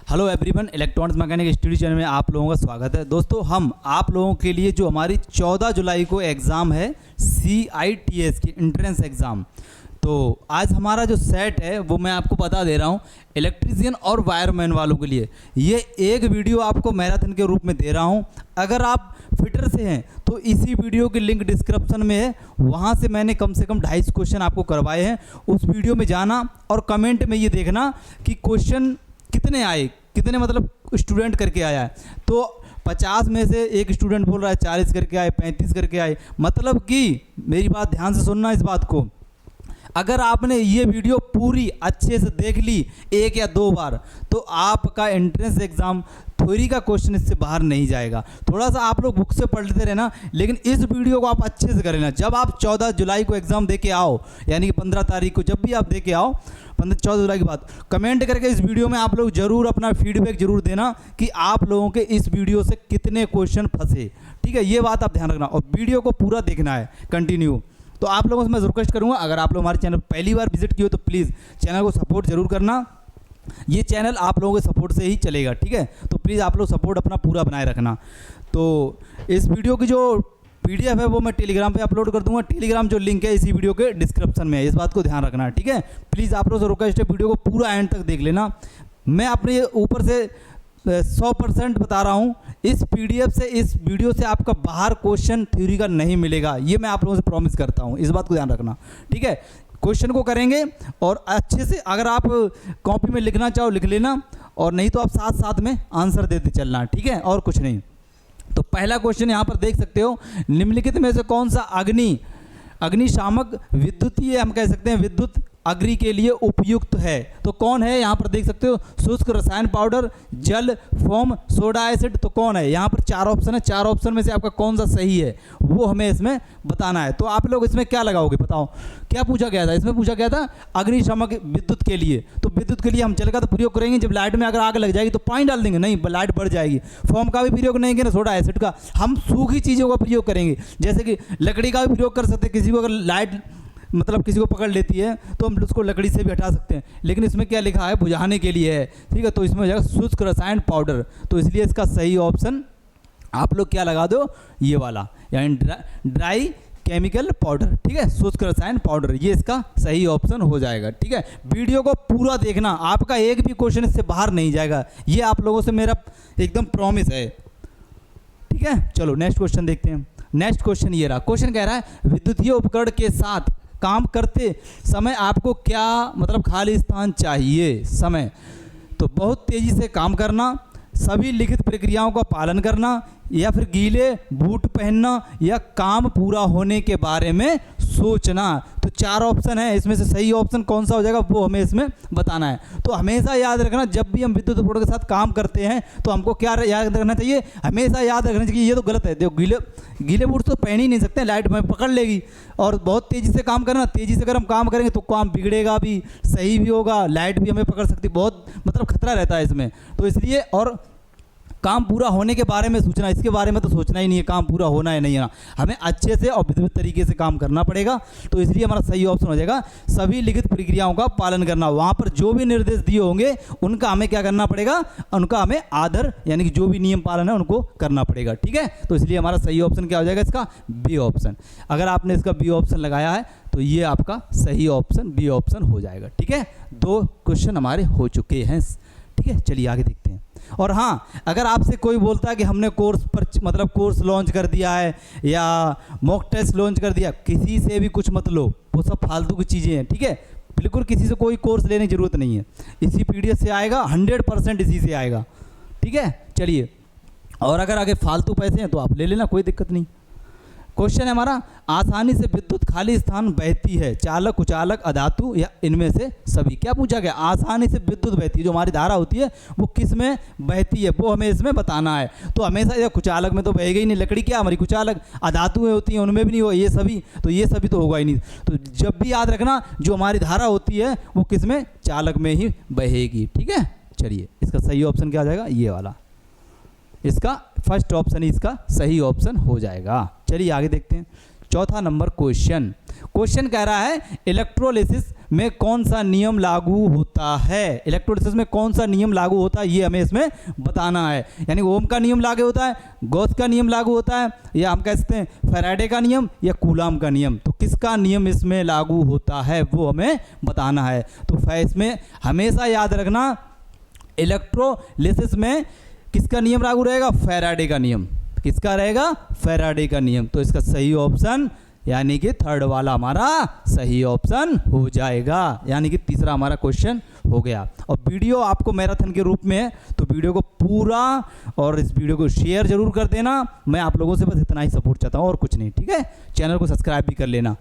Hello everyone, electronics mechanic study channel में आप लोगों का स्वागत है। दोस्तों, हम आप लोगों के लिए जो हमारी 14 जुलाई को एग्ज़ाम है CITS की एंट्रेंस एग्ज़ाम, तो आज हमारा जो सेट है वो मैं आपको बता दे रहा हूँ इलेक्ट्रीशियन और वायरमैन वालों के लिए। ये एक वीडियो आपको मैराथन के रूप में दे रहा हूँ। अगर आप फिटर से हैं तो इसी वीडियो की लिंक डिस्क्रिप्शन में है, वहाँ से मैंने कम से कम 250 क्वेश्चन आपको करवाए हैं। उस वीडियो में जाना और कमेंट में ये देखना कि क्वेश्चन कितने आए, कितने मतलब स्टूडेंट करके आया है। तो 50 में से एक स्टूडेंट बोल रहा है 40 करके आए, 35 करके आए। मतलब कि मेरी बात ध्यान से सुनना इस बात को, अगर आपने ये वीडियो पूरी अच्छे से देख ली 1 या 2 बार, तो आपका एंट्रेंस एग्ज़ाम थ्योरी का क्वेश्चन इससे बाहर नहीं जाएगा। थोड़ा सा आप लोग बुक से पढ़ लेते रहना, लेकिन इस वीडियो को आप अच्छे से कर लेना। जब आप 14 जुलाई को एग्ज़ाम दे के आओ, यानी कि 15 तारीख को जब भी आप दे के आओ, 14 जुलाई के बाद कमेंट करके इस वीडियो में आप लोग ज़रूर अपना फीडबैक ज़रूर देना कि आप लोगों के इस वीडियो से कितने क्वेश्चन फंसे। ठीक है, ये बात आप ध्यान रखना और वीडियो को पूरा देखना है कंटिन्यू। तो आप लोगों से मैं रिक्वेस्ट करूंगा, अगर आप लोग हमारे चैनल पहली बार विजिट किए हो तो प्लीज़ चैनल को सपोर्ट जरूर करना। ये चैनल आप लोगों के सपोर्ट से ही चलेगा, ठीक है। तो प्लीज़ आप लोग सपोर्ट अपना पूरा बनाए रखना। तो इस वीडियो की जो PDF है वो मैं टेलीग्राम पे अपलोड कर दूंगा। टेलीग्राम जो लिंक है इसी वीडियो के डिस्क्रिप्शन में है, इस बात को ध्यान रखना, ठीक है। प्लीज़ आप लोग से रिक्वेस्ट है, वीडियो को पूरा एंड तक देख लेना। मैं अपने ऊपर से 100% बता रहा हूँ, इस PDF से, इस वीडियो से आपका बाहर क्वेश्चन थ्योरी का नहीं मिलेगा, ये मैं आप लोगों से प्रॉमिस करता हूँ। इस बात को ध्यान रखना, ठीक है। क्वेश्चन को करेंगे और अच्छे से, अगर आप कॉपी में लिखना चाहो लिख लेना, और नहीं तो आप साथ साथ में आंसर देते चलना, ठीक है, और कुछ नहीं। तो पहला क्वेश्चन यहाँ पर देख सकते हो, निम्नलिखित में से कौन सा अग्निशामक विद्युतीय, हम कह सकते हैं विद्युत अग्नि के लिए उपयुक्त है। तो कौन है यहाँ पर देख सकते हो, शुष्क रसायन पाउडर, जल, फोम, सोडा एसिड। तो कौन है यहाँ पर? 4 ऑप्शन है, 4 ऑप्शन में से आपका कौन सा सही है वो हमें इसमें बताना है। तो आप लोग इसमें क्या लगाओगे बताओ, क्या पूछा गया था? इसमें पूछा गया था अग्निशामक विद्युत के लिए। तो विद्युत के लिए हम जल का तो प्रयोग करेंगे, जब लाइट में अगर आग लग जाएगी तो पानी डाल देंगे, नहीं लाइट बढ़ जाएगी। फोम का भी प्रयोग नहीं करेंगे, सोडा एसिड का। हम सूखी चीज़ों का प्रयोग करेंगे, जैसे कि लकड़ी का भी प्रयोग कर सकते हैं। किसी को अगर लाइट मतलब किसी को पकड़ लेती है तो हम उसको लकड़ी से भी हटा सकते हैं, लेकिन इसमें क्या लिखा है? बुझाने के लिए है, ठीक है। तो इसमें हो जाएगा शुष्क रसायन पाउडर। तो इसलिए इसका सही ऑप्शन आप लोग क्या लगा दो, ये वाला, यानी ड्राई केमिकल पाउडर, ठीक है, शुष्क रसायन पाउडर, ये इसका सही ऑप्शन हो जाएगा, ठीक है। वीडियो को पूरा देखना, आपका एक भी क्वेश्चन इससे बाहर नहीं जाएगा, ये आप लोगों से मेरा एकदम प्रॉमिस है, ठीक है। चलो नेक्स्ट क्वेश्चन देखते हैं। नेक्स्ट क्वेश्चन ये रहा। क्वेश्चन कह रहा है विद्युतीय उपकरण के साथ काम करते समय आपको क्या मतलब खाली स्थान चाहिए? समय तो बहुत तेजी से काम करना, सभी लिखित प्रक्रियाओं का पालन करना, या फिर गीले बूट पहनना, या काम पूरा होने के बारे में सोचना। तो 4 ऑप्शन है, इसमें से सही ऑप्शन कौन सा हो जाएगा वो हमें इसमें बताना है। तो हमेशा याद रखना, जब भी हम विद्युत उपकरण के साथ काम करते हैं तो हमको क्या याद रखना चाहिए? हमेशा याद रखना चाहिए, ये तो गलत है। देखो, गीले बूट तो पहन ही नहीं सकते, लाइट में पकड़ लेगी। और बहुत तेज़ी से काम करना, तेज़ी से अगर हम काम करेंगे तो काम बिगड़ेगा भी, सही भी होगा, लाइट भी हमें पकड़ सकती, बहुत मतलब खतरा रहता है इसमें। तो इसलिए, और काम पूरा होने के बारे में सोचना, इसके बारे में तो सोचना ही नहीं है काम पूरा होना है नहीं होना, हमें अच्छे से और विधिवत तरीके से काम करना पड़ेगा। तो इसलिए हमारा सही ऑप्शन हो जाएगा सभी लिखित प्रक्रियाओं का पालन करना। वहाँ पर जो भी निर्देश दिए होंगे उनका हमें क्या करना पड़ेगा? उनका हमें आदर, यानी कि जो भी नियम पालन है उनको करना पड़ेगा, ठीक है। तो इसलिए हमारा सही ऑप्शन क्या हो जाएगा? इसका बी ऑप्शन। अगर आपने इसका बी ऑप्शन लगाया है तो ये आपका सही ऑप्शन बी ऑप्शन हो जाएगा, ठीक है। 2 क्वेश्चन हमारे हो चुके हैं, ठीक है। चलिए आगे देखते हैं। और हाँ, अगर आपसे कोई बोलता है कि हमने कोर्स पर मतलब कोर्स लॉन्च कर दिया है या मॉक टेस्ट लॉन्च कर दिया, किसी से भी कुछ मत लो, वो सब फालतू की चीज़ें हैं, ठीक है। बिल्कुल किसी से कोई कोर्स लेने की ज़रूरत नहीं है, इसी PDF से आएगा, 100% इसी से आएगा, ठीक है। चलिए, और अगर आगे फालतू पैसे हैं तो आप ले लेना, कोई दिक्कत नहीं। क्वेश्चन है हमारा, आसानी से विद्युत खाली स्थान बहती है, चालक, कुचालक, अधातु या इनमें से सभी। क्या पूछा गया? आसानी से विद्युत बहती है, जो हमारी धारा होती है वो किस में बहती है वो हमें इसमें बताना है। तो हमेशा या कुचालक में तो बहेगा ही नहीं, लकड़ी क्या हमारी कुचालक, अधातुएं होती हैं उनमें भी नहीं हो, ये सभी, तो ये सभी तो होगा ही नहीं। तो जब भी याद रखना, जो हमारी धारा होती है वो किस में? चालक में ही बहेगी, ठीक है। चलिए, इसका सही ऑप्शन क्या आ जाएगा? ये वाला, इसका फर्स्ट ऑप्शन ही इसका सही ऑप्शन हो जाएगा। चलिए आगे देखते हैं। चौथा नंबर क्वेश्चन कह रहा है इलेक्ट्रोलिसिस में कौन सा नियम लागू होता है। इलेक्ट्रोलिसिस में कौन सा नियम लागू होता है ये हमें इसमें बताना है। यानी ओम का नियम लागू होता है, गॉस का नियम लागू होता है, या हम कह सकते हैं फैराडे का नियम या कूलाम का नियम। तो किसका नियम इसमें लागू होता है वो हमें बताना है। तो इसमें हमेशा याद रखना इलेक्ट्रोलिसिस में किसका नियम लागू रहेगा, फैराडे का नियम। किसका रहेगा, फैराडे का नियम। तो इसका सही ऑप्शन यानी कि थर्ड वाला हमारा सही ऑप्शन हो जाएगा। यानी कि तीसरा हमारा क्वेश्चन हो गया। और वीडियो आपको मैराथन के रूप में है तो वीडियो को पूरा और इस वीडियो को शेयर जरूर कर देना। मैं आप लोगों से बस इतना ही सपोर्ट चाहता हूँ और कुछ नहीं, ठीक है। चैनल को सब्सक्राइब भी कर लेना।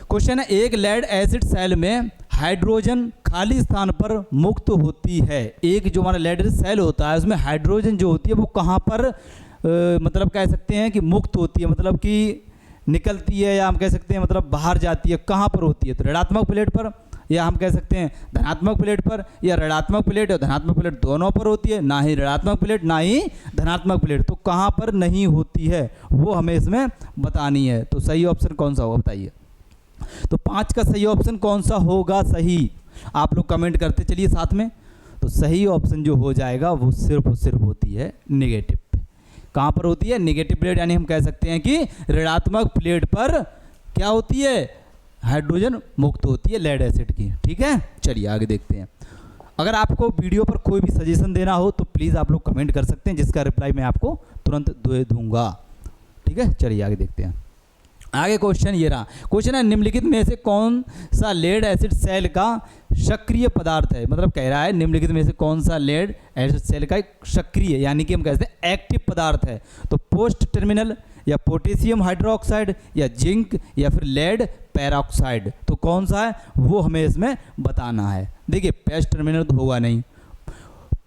क्वेश्चन है एक लेड एसिड सेल में हाइड्रोजन खाली स्थान पर मुक्त होती है। एक जो हमारा लेड एसिड सेल होता है उसमें हाइड्रोजन जो होती है वो कहाँ पर मतलब कह सकते हैं कि मुक्त होती है, मतलब कि निकलती है, या हम कह सकते हैं मतलब बाहर जाती है, कहाँ पर होती है। तो ऋणात्मक प्लेट पर, या हम कह सकते हैं धनात्मक प्लेट पर, या ऋणात्मक प्लेट और धनात्मक प्लेट दोनों पर होती है। ना ही ऋणात्मक प्लेट ना ही धनात्मक प्लेट। तो कहाँ पर नहीं होती है वो हमें इसमें बतानी है। तो सही ऑप्शन कौन सा होगा बताइए। तो 5 का सही ऑप्शन कौन सा होगा सही, आप लोग कमेंट करते चलिए साथ में। तो सही ऑप्शन जो हो जाएगा वो सिर्फ और सिर्फ होती है नेगेटिव पे। कहाँ पर होती है, नेगेटिव प्लेट। यानी हम कह सकते हैं कि ऋणात्मक प्लेट पर क्या होती है, हाइड्रोजन मुक्त होती है लेड एसिड की, ठीक है। चलिए आगे देखते हैं। अगर आपको वीडियो पर कोई भी सजेशन देना हो तो प्लीज़ आप लोग कमेंट कर सकते हैं, जिसका रिप्लाई मैं आपको तुरंत दे दूंगा, ठीक है। चलिए आगे देखते हैं। आगे क्वेश्चन ये रहा। क्वेश्चन है निम्नलिखित में से कौन सा लेड एसिड सेल का सक्रिय पदार्थ है। मतलब कह रहा है निम्नलिखित में से कौन सा लेड एसिड सेल का एक सक्रिय यानी कि हम कहते हैं एक्टिव पदार्थ है। तो पोस्ट टर्मिनल, या पोटेशियम हाइड्रोक्साइड, या जिंक, या फिर लेड पेरोक्साइड। तो कौन सा है वो हमें इसमें बताना है। देखिए पेस्ट टर्मिनल तो होगा नहीं,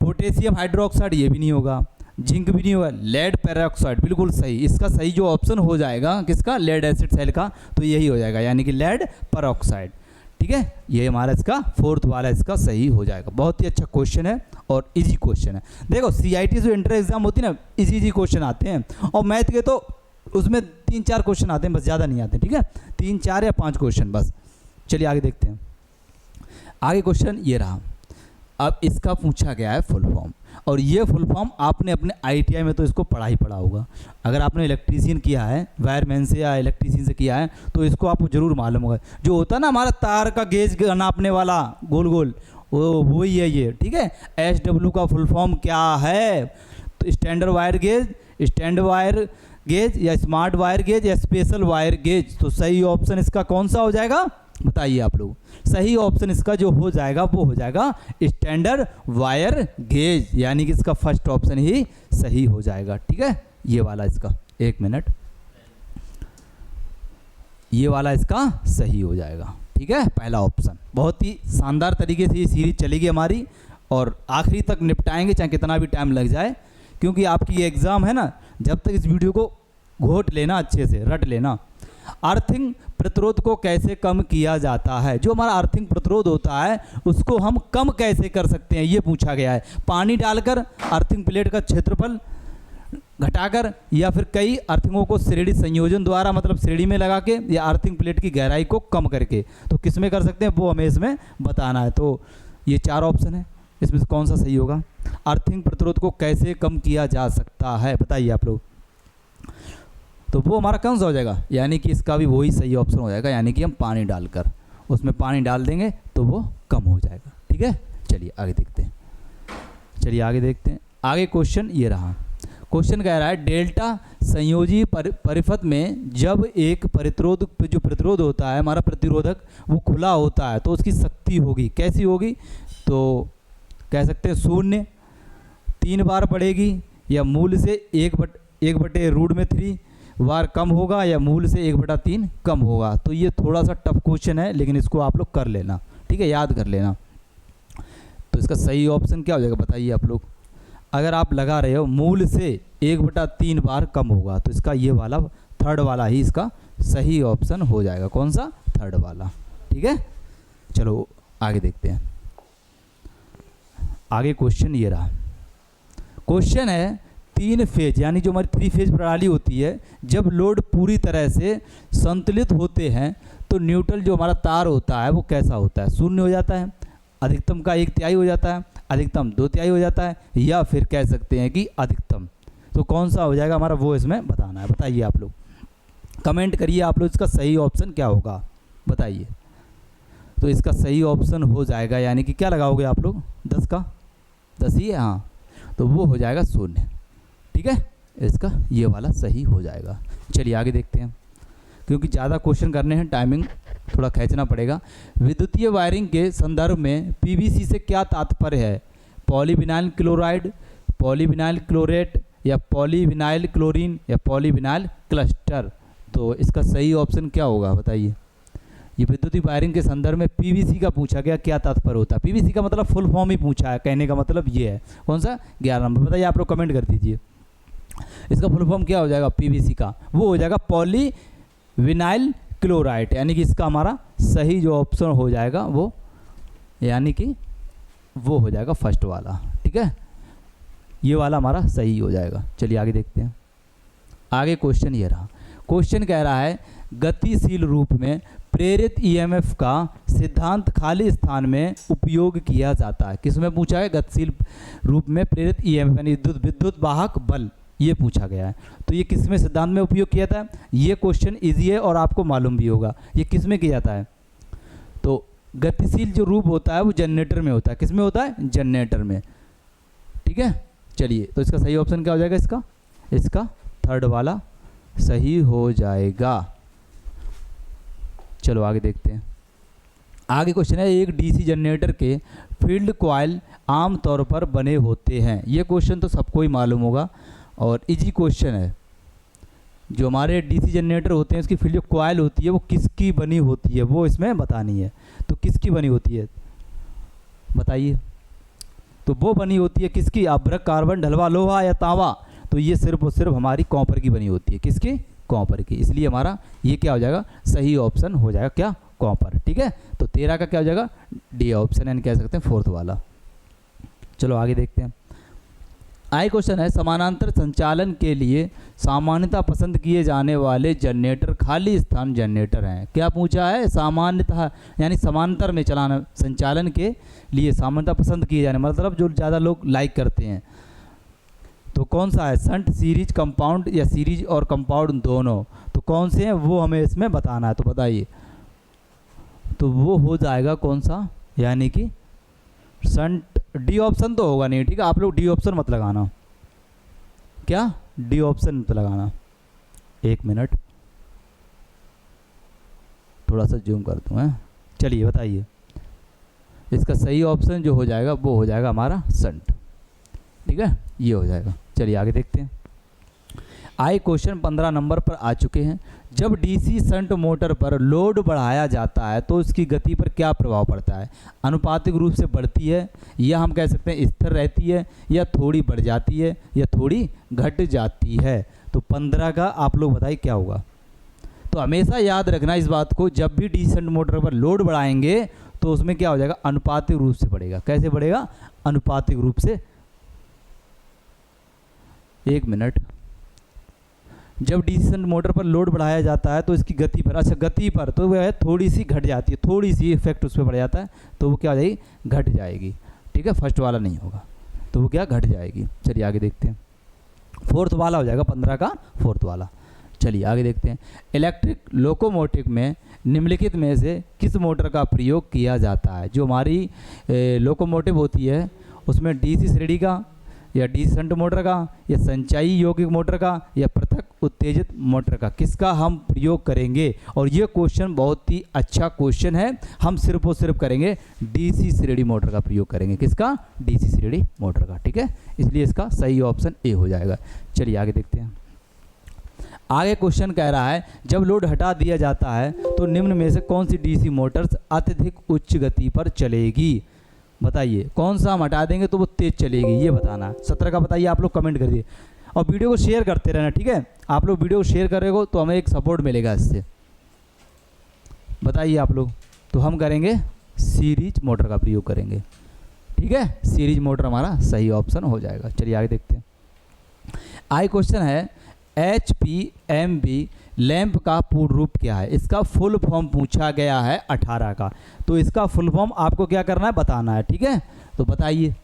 पोटेशियम हाइड्रोक्साइड ये भी नहीं होगा, जिंक भी नहीं होगा, लेड पेरोक्साइड बिल्कुल सही। इसका सही जो ऑप्शन हो जाएगा किसका, लेड एसिड सेल का, तो यही हो जाएगा यानी कि लेड पेरोक्साइड, ठीक है। ये हमारा इसका फोर्थ वाला इसका सही हो जाएगा। बहुत ही अच्छा क्वेश्चन है और इजी क्वेश्चन है। देखो CIT जो इंटर एग्जाम होती है ना, इजी क्वेश्चन आते हैं, और मैथ के तो उसमें 3-4 क्वेश्चन आते हैं, बस ज़्यादा नहीं आते, ठीक है। 3-4 या 5 क्वेश्चन बस। चलिए आगे देखते हैं। आगे क्वेश्चन ये रहा। अब इसका पूछा गया है फुल फॉर्म, और ये फुल फॉर्म आपने अपने ITI में तो इसको पढ़ा ही पढ़ा होगा। अगर आपने इलेक्ट्रीशियन किया है, वायरमैन से या इलेक्ट्रीशियन से किया है, तो इसको आपको ज़रूर मालूम होगा। जो होता है ना हमारा तार का गेज नापने वाला गोल गोल, वो ही है ये, ठीक है। SW का फुल फॉर्म क्या है, तो standard wire gauge, stand wire gauge, या स्मार्ट वायर गेज, या स्पेशल वायर गेज। तो सही ऑप्शन इसका कौन सा हो जाएगा बताइए आप लोग। सही ऑप्शन इसका जो हो जाएगा वो हो जाएगा स्टैंडर्ड वायर गेज, यानी कि इसका फर्स्ट ऑप्शन ही सही हो जाएगा, ठीक है। ये वाला इसका, एक मिनट, ये वाला इसका सही हो जाएगा, ठीक है। पहला ऑप्शन। बहुत ही शानदार तरीके से ये सीरीज चलेगी हमारी, और आखिरी तक निपटाएंगे चाहे कितना भी टाइम लग जाए, क्योंकि आपकी ये एग्ज़ाम है ना, जब तक इस वीडियो को घोट लेना, अच्छे से रट लेना। अर्थिंग प्रतिरोध को कैसे कम किया जाता है। जो हमारा अर्थिंग प्रतिरोध होता है उसको हम कम कैसे कर सकते हैं ये पूछा गया है। पानी डालकर, अर्थिंग प्लेट का क्षेत्रफल घटाकर, या फिर कई अर्थिंगों को श्रेणी संयोजन द्वारा, मतलब श्रेणी में लगा के, या अर्थिंग प्लेट की गहराई को कम करके। तो किस में कर सकते हैं वो हमें इसमें बताना है। तो ये 4 ऑप्शन है, इसमें से कौन सा सही होगा। अर्थिंग प्रतिरोध को कैसे कम किया जा सकता है बताइए आप लोग। तो वो हमारा कौन सा हो जाएगा, यानी कि इसका भी वही सही ऑप्शन हो जाएगा, यानी कि हम पानी डालकर, उसमें पानी डाल देंगे तो वो कम हो जाएगा, ठीक है। चलिए आगे देखते हैं। चलिए आगे देखते हैं। आगे क्वेश्चन ये रहा। क्वेश्चन कह रहा है डेल्टा संयोजी परिपथ में जब एक प्रतिरोध, जो प्रतिरोध होता है हमारा प्रतिरोधक, वो खुला होता है तो उसकी शक्ति होगी, कैसी होगी। तो कह सकते हैं 0 3 बार बढ़ेगी, या मूल से 1/√3 बार कम होगा, या मूल से 1/3 कम होगा। तो ये थोड़ा सा टफ क्वेश्चन है, लेकिन इसको आप लोग कर लेना, ठीक है, याद कर लेना। तो इसका सही ऑप्शन क्या हो जाएगा बताइए आप लोग। अगर आप लगा रहे हो मूल से 1/3 बार कम होगा, तो इसका ये वाला थर्ड वाला ही इसका सही ऑप्शन हो जाएगा। कौन सा, थर्ड वाला, ठीक है। चलो आगे देखते हैं। आगे क्वेश्चन ये रहा। क्वेश्चन है 3 फेज यानी जो हमारी 3 फेज प्रणाली होती है, जब लोड पूरी तरह से संतुलित होते हैं तो न्यूट्रल जो हमारा तार होता है वो कैसा होता है? शून्य हो जाता है, अधिकतम का 1/3 हो जाता है, अधिकतम 2/3 हो जाता है, या फिर कह सकते हैं कि अधिकतम। तो कौन सा हो जाएगा हमारा, वो इसमें बताना है। बताइए आप लोग, कमेंट करिए आप लोग, इसका सही ऑप्शन क्या होगा बताइए। तो इसका सही ऑप्शन हो जाएगा, यानी कि क्या लगाओगे आप लोग, 10 का 10 ही है, हाँ, तो वो हो जाएगा शून्य। ठीक है, इसका ये वाला सही हो जाएगा। चलिए आगे देखते हैं, क्योंकि ज़्यादा क्वेश्चन करने हैं, टाइमिंग थोड़ा खींचना पड़ेगा। विद्युतीय वायरिंग के संदर्भ में पीवीसी से क्या तात्पर्य है? पॉलीविनाइल क्लोराइड, पॉलीविनाइल क्लोरेट, या पॉलीविनाइल क्लोरीन, या पॉलीविनाइल क्लस्टर। तो इसका सही ऑप्शन क्या होगा बताइए। ये विद्युतीय वायरिंग के संदर्भ में पीवीसी का पूछा गया, क्या तात्पर्य होता है? पीवीसी का मतलब फुल फॉर्म ही पूछा है, कहने का मतलब ये है। कौन सा? 11 नंबर। बताइए आप लोग, कमेंट कर दीजिए, इसका फुल फॉर्म क्या हो जाएगा पीवीसी का? वो हो जाएगा पॉलीविनाइल क्लोराइड, यानी कि इसका हमारा सही जो ऑप्शन हो जाएगा वो, यानी कि वो हो जाएगा फर्स्ट वाला। ठीक है, ये वाला हमारा सही हो जाएगा। चलिए आगे देखते हैं। आगे क्वेश्चन ये रहा। क्वेश्चन कह रहा है गतिशील रूप में प्रेरित ईएमएफ का सिद्धांत खाली स्थान में उपयोग किया जाता है। किसमें पूछा है? गतिशील रूप में प्रेरित ईएमएफ यानी विद्युत वाहक बल, ये पूछा गया है। तो ये किसमें सिद्धांत में उपयोग किया था? ये क्वेश्चन इजी है और आपको मालूम भी होगा। ये किसमें किया जाता है? तो गतिशील जो रूप होता है वो जनरेटर में होता है। किसमें होता है? जनरेटर में। ठीक है, चलिए, तो इसका सही ऑप्शन क्या हो जाएगा? इसका थर्ड वाला सही हो जाएगा। चलो आगे देखते हैं। आगे क्वेश्चन है, एक डीसी जनरेटर के फील्ड कॉइल आमतौर पर बने होते हैं। ये क्वेश्चन तो सबको ही मालूम होगा और इजी क्वेश्चन है। जो हमारे डीसी जनरेटर होते हैं उसकी फील्ड जो कॉइल होती है वो किसकी बनी होती है, वो इसमें बतानी है। तो किसकी बनी होती है बताइए। तो वो बनी होती है किसकी? अभ्रक, कार्बन, ढलवा, लोहा या तांबा। तो ये सिर्फ और सिर्फ हमारी कॉपर की बनी होती है। किसकी? कॉपर की। इसलिए हमारा ये क्या हो जाएगा? सही ऑप्शन हो जाएगा क्या? कॉपर। ठीक है, तो 13 का क्या हो जाएगा? डी ऑप्शन, यानी कह सकते हैं फोर्थ वाला। चलो आगे देखते हैं। आगे क्वेश्चन है, समानांतर संचालन के लिए सामान्यतः पसंद किए जाने वाले जनरेटर खाली स्थान जनरेटर हैं। क्या पूछा है? सामान्यतः यानी समांतर में चलाना, संचालन के लिए सामान्यतः पसंद किए जाने, मतलब जो ज़्यादा लोग लाइक करते हैं। तो कौन सा है? शंट, सीरीज, कंपाउंड, या सीरीज और कंपाउंड दोनों। तो कौन से हैं वो हमें इसमें बताना है। तो बताइए, तो वो हो जाएगा कौन सा? यानी कि शंट। डी ऑप्शन तो होगा नहीं। ठीक है, आप लोग डी ऑप्शन मत लगाना। क्या? डी ऑप्शन मत लगाना। एक मिनट, थोड़ा सा जूम कर दूँ। चलिए बताइए, इसका सही ऑप्शन जो हो जाएगा वो हो जाएगा हमारा शंट। ठीक है, ये हो जाएगा। चलिए आगे देखते हैं। आए क्वेश्चन 15 नंबर पर आ चुके हैं। जब डीसी शंट मोटर पर लोड बढ़ाया जाता है तो उसकी गति पर क्या प्रभाव पड़ता है? अनुपातिक रूप से बढ़ती है, या हम कह सकते हैं स्थिर रहती है, या थोड़ी बढ़ जाती है, या थोड़ी घट जाती है। तो 15 का आप लोग बताइए क्या होगा। तो हमेशा याद रखना इस बात को, जब भी डीसी शंट मोटर पर लोड बढ़ाएंगे तो उसमें क्या हो जाएगा? अनुपातिक रूप से बढ़ेगा। कैसे बढ़ेगा? अनुपातिक रूप से। एक मिनट, जब डीसी शंट मोटर पर लोड बढ़ाया जाता है तो इसकी गति पर, अच्छा गति पर, तो वह थोड़ी सी घट जाती है, थोड़ी सी इफेक्ट उस पर पड़ जाता है, तो वो क्या हो जाएगी? घट जाएगी। ठीक है, फर्स्ट वाला नहीं होगा, तो वो क्या? घट जाएगी। चलिए आगे देखते हैं। फोर्थ वाला हो जाएगा 15 का, फोर्थ वाला। चलिए आगे देखते हैं। इलेक्ट्रिक लोकोमोटिव में निम्नलिखित में से किस मोटर का प्रयोग किया जाता है? जो हमारी लोकोमोटिव होती है उसमें डीसी श्रेणी का, या डीसी शंट मोटर का, या संचाई यौगिक मोटर का, या पृथक उत्तेजित मोटर का, किसका हम प्रयोग करेंगे? और ये क्वेश्चन बहुत ही अच्छा क्वेश्चन है। हम सिर्फ और सिर्फ करेंगे डीसी श्रेणी मोटर का प्रयोग करेंगे। किसका? डीसी श्रेणी मोटर का। ठीक है, इसलिए इसका सही ऑप्शन ए हो जाएगा। चलिए आगे देखते हैं। आगे क्वेश्चन कह रहा है, जब लोड हटा दिया जाता है तो निम्न में से कौन सी डीसी मोटर्स अत्यधिक उच्च गति पर चलेगी? बताइए, कौन सा हम हटा देंगे तो वो तेज चलेगी, ये बताना है। 17 का बताइए आप लोग, कमेंट करिए और वीडियो को शेयर करते रहना। ठीक है, आप लोग वीडियो को शेयर करेंगे तो हमें एक सपोर्ट मिलेगा इससे। बताइए आप लोग। तो हम करेंगे सीरीज मोटर का प्रयोग करेंगे। ठीक है, सीरीज मोटर हमारा सही ऑप्शन हो जाएगा। चलिए आगे देखते हैं। आई क्वेश्चन है HPMB लैंप का पूर्ण रूप क्या है। इसका फुल फॉर्म पूछा गया है 18 का, तो इसका फुल फॉर्म आपको क्या करना है, बताना है। ठीक है, तो बताइए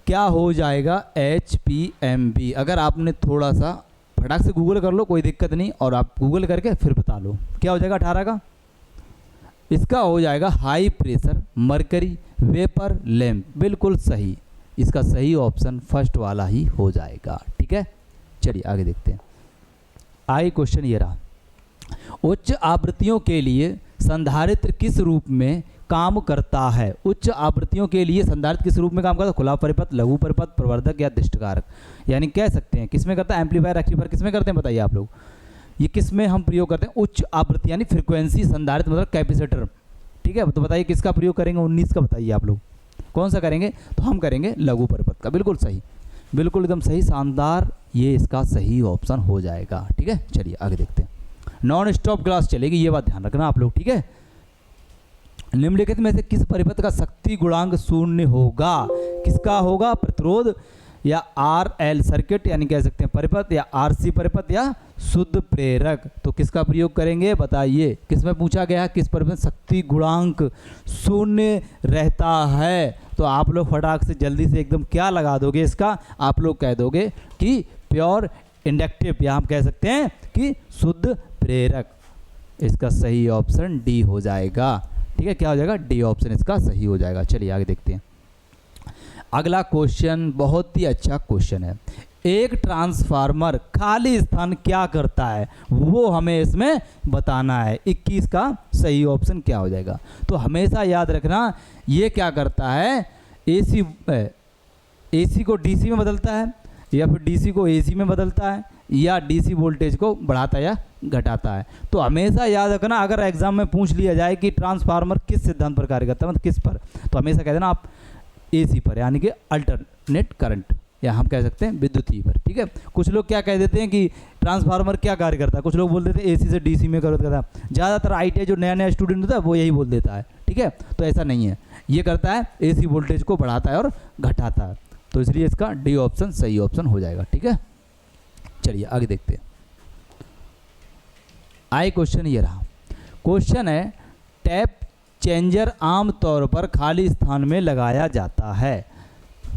क्या हो जाएगा HPMB। अगर आपने थोड़ा सा फटाक से गूगल कर लो, कोई दिक्कत नहीं, और आप गूगल करके फिर बता लो क्या हो जाएगा 18 का। इसका हो जाएगा high pressure mercury vapour lamp. बिल्कुल सही, इसका सही ऑप्शन फर्स्ट वाला ही हो जाएगा। ठीक है, चलिए आगे देखते हैं। आई क्वेश्चन ये रहा, उच्च आवृत्तियों के लिए संधारित्र किस रूप में काम करता है। उच्च आवृत्तियों के लिए संधारित्र किस रूप में काम करता है, खुला परिपथ, लघु परिपथ, प्रवर्धक या दिष्टकारक। यानी कह सकते हैं किस में करता है, एम्पलीफायर रेक्टिफायर किस में करते हैं, बताइए आप लोग। ये किस में हम प्रयोग करते हैं, उच्च आवृत्ति यानी फ्रीक्वेंसी संधारित्र मतलब कैपेसिटर। ठीक है, तो बताइए किसका प्रयोग करेंगे, 19 का बताइए आप लोग कौन सा करेंगे। तो हम करेंगे लघु परिपथ का। बिल्कुल सही, बिल्कुल एकदम सही, शानदार, ये इसका सही ऑप्शन हो जाएगा। ठीक है, चलिए आगे देखते हैं। नॉन स्टॉप क्लास चलेगी, ये बात ध्यान रखना आप लोग। ठीक है, निम्नलिखित में से किस परिपथ का शक्ति गुणांक शून्य होगा। किसका होगा, प्रतिरोध या RL सर्किट यानी कह सकते हैं परिपथ, या RC परिपथ, या शुद्ध प्रेरक। तो किसका प्रयोग करेंगे बताइए। किसमें पूछा गया है किस परिपथ शक्ति गुणांक शून्य रहता है। तो आप लोग फटाक से जल्दी से एकदम क्या लगा दोगे इसका, आप लोग कह दोगे कि प्योर इंडक्टिव, या हम कह सकते हैं कि शुद्ध प्रेरक। इसका सही ऑप्शन डी हो जाएगा। ठीक है, क्या हो जाएगा, डी ऑप्शन इसका सही हो जाएगा। चलिए आगे देखते हैं। अगला क्वेश्चन बहुत ही अच्छा क्वेश्चन है। एक ट्रांसफार्मर खाली स्थान क्या करता है, वो हमें इसमें बताना है। 21 का सही ऑप्शन क्या हो जाएगा। तो हमेशा याद रखना ये क्या करता है, AC को DC में बदलता है, या फिर DC को AC में बदलता है, या DC वोल्टेज को बढ़ाता या घटाता है। तो हमेशा याद रखना, अगर एग्जाम में पूछ लिया जाए कि ट्रांसफार्मर किस सिद्धांत पर कार्य करता है, मतलब किस पर, तो हमेशा कह देना आप AC पर, यानी कि अल्टरनेट करंट, या हम कह सकते हैं विद्युतीय पर। ठीक है, कुछ लोग क्या कह देते हैं कि ट्रांसफार्मर क्या कार्य करता है, कुछ लोग बोल देते हैं AC से DC में करता है। ज़्यादातर ITI जो नया नया स्टूडेंट होता है वो यही बोल देता है। ठीक है, तो ऐसा नहीं है, ये करता है AC वोल्टेज को बढ़ाता है और घटाता है। तो इसलिए इसका डी ऑप्शन सही ऑप्शन हो जाएगा। ठीक है, चलिए आगे देखते हैं। आई क्वेश्चन ये रहा, क्वेश्चन है टैप चेंजर आमतौर पर खाली स्थान में लगाया जाता है।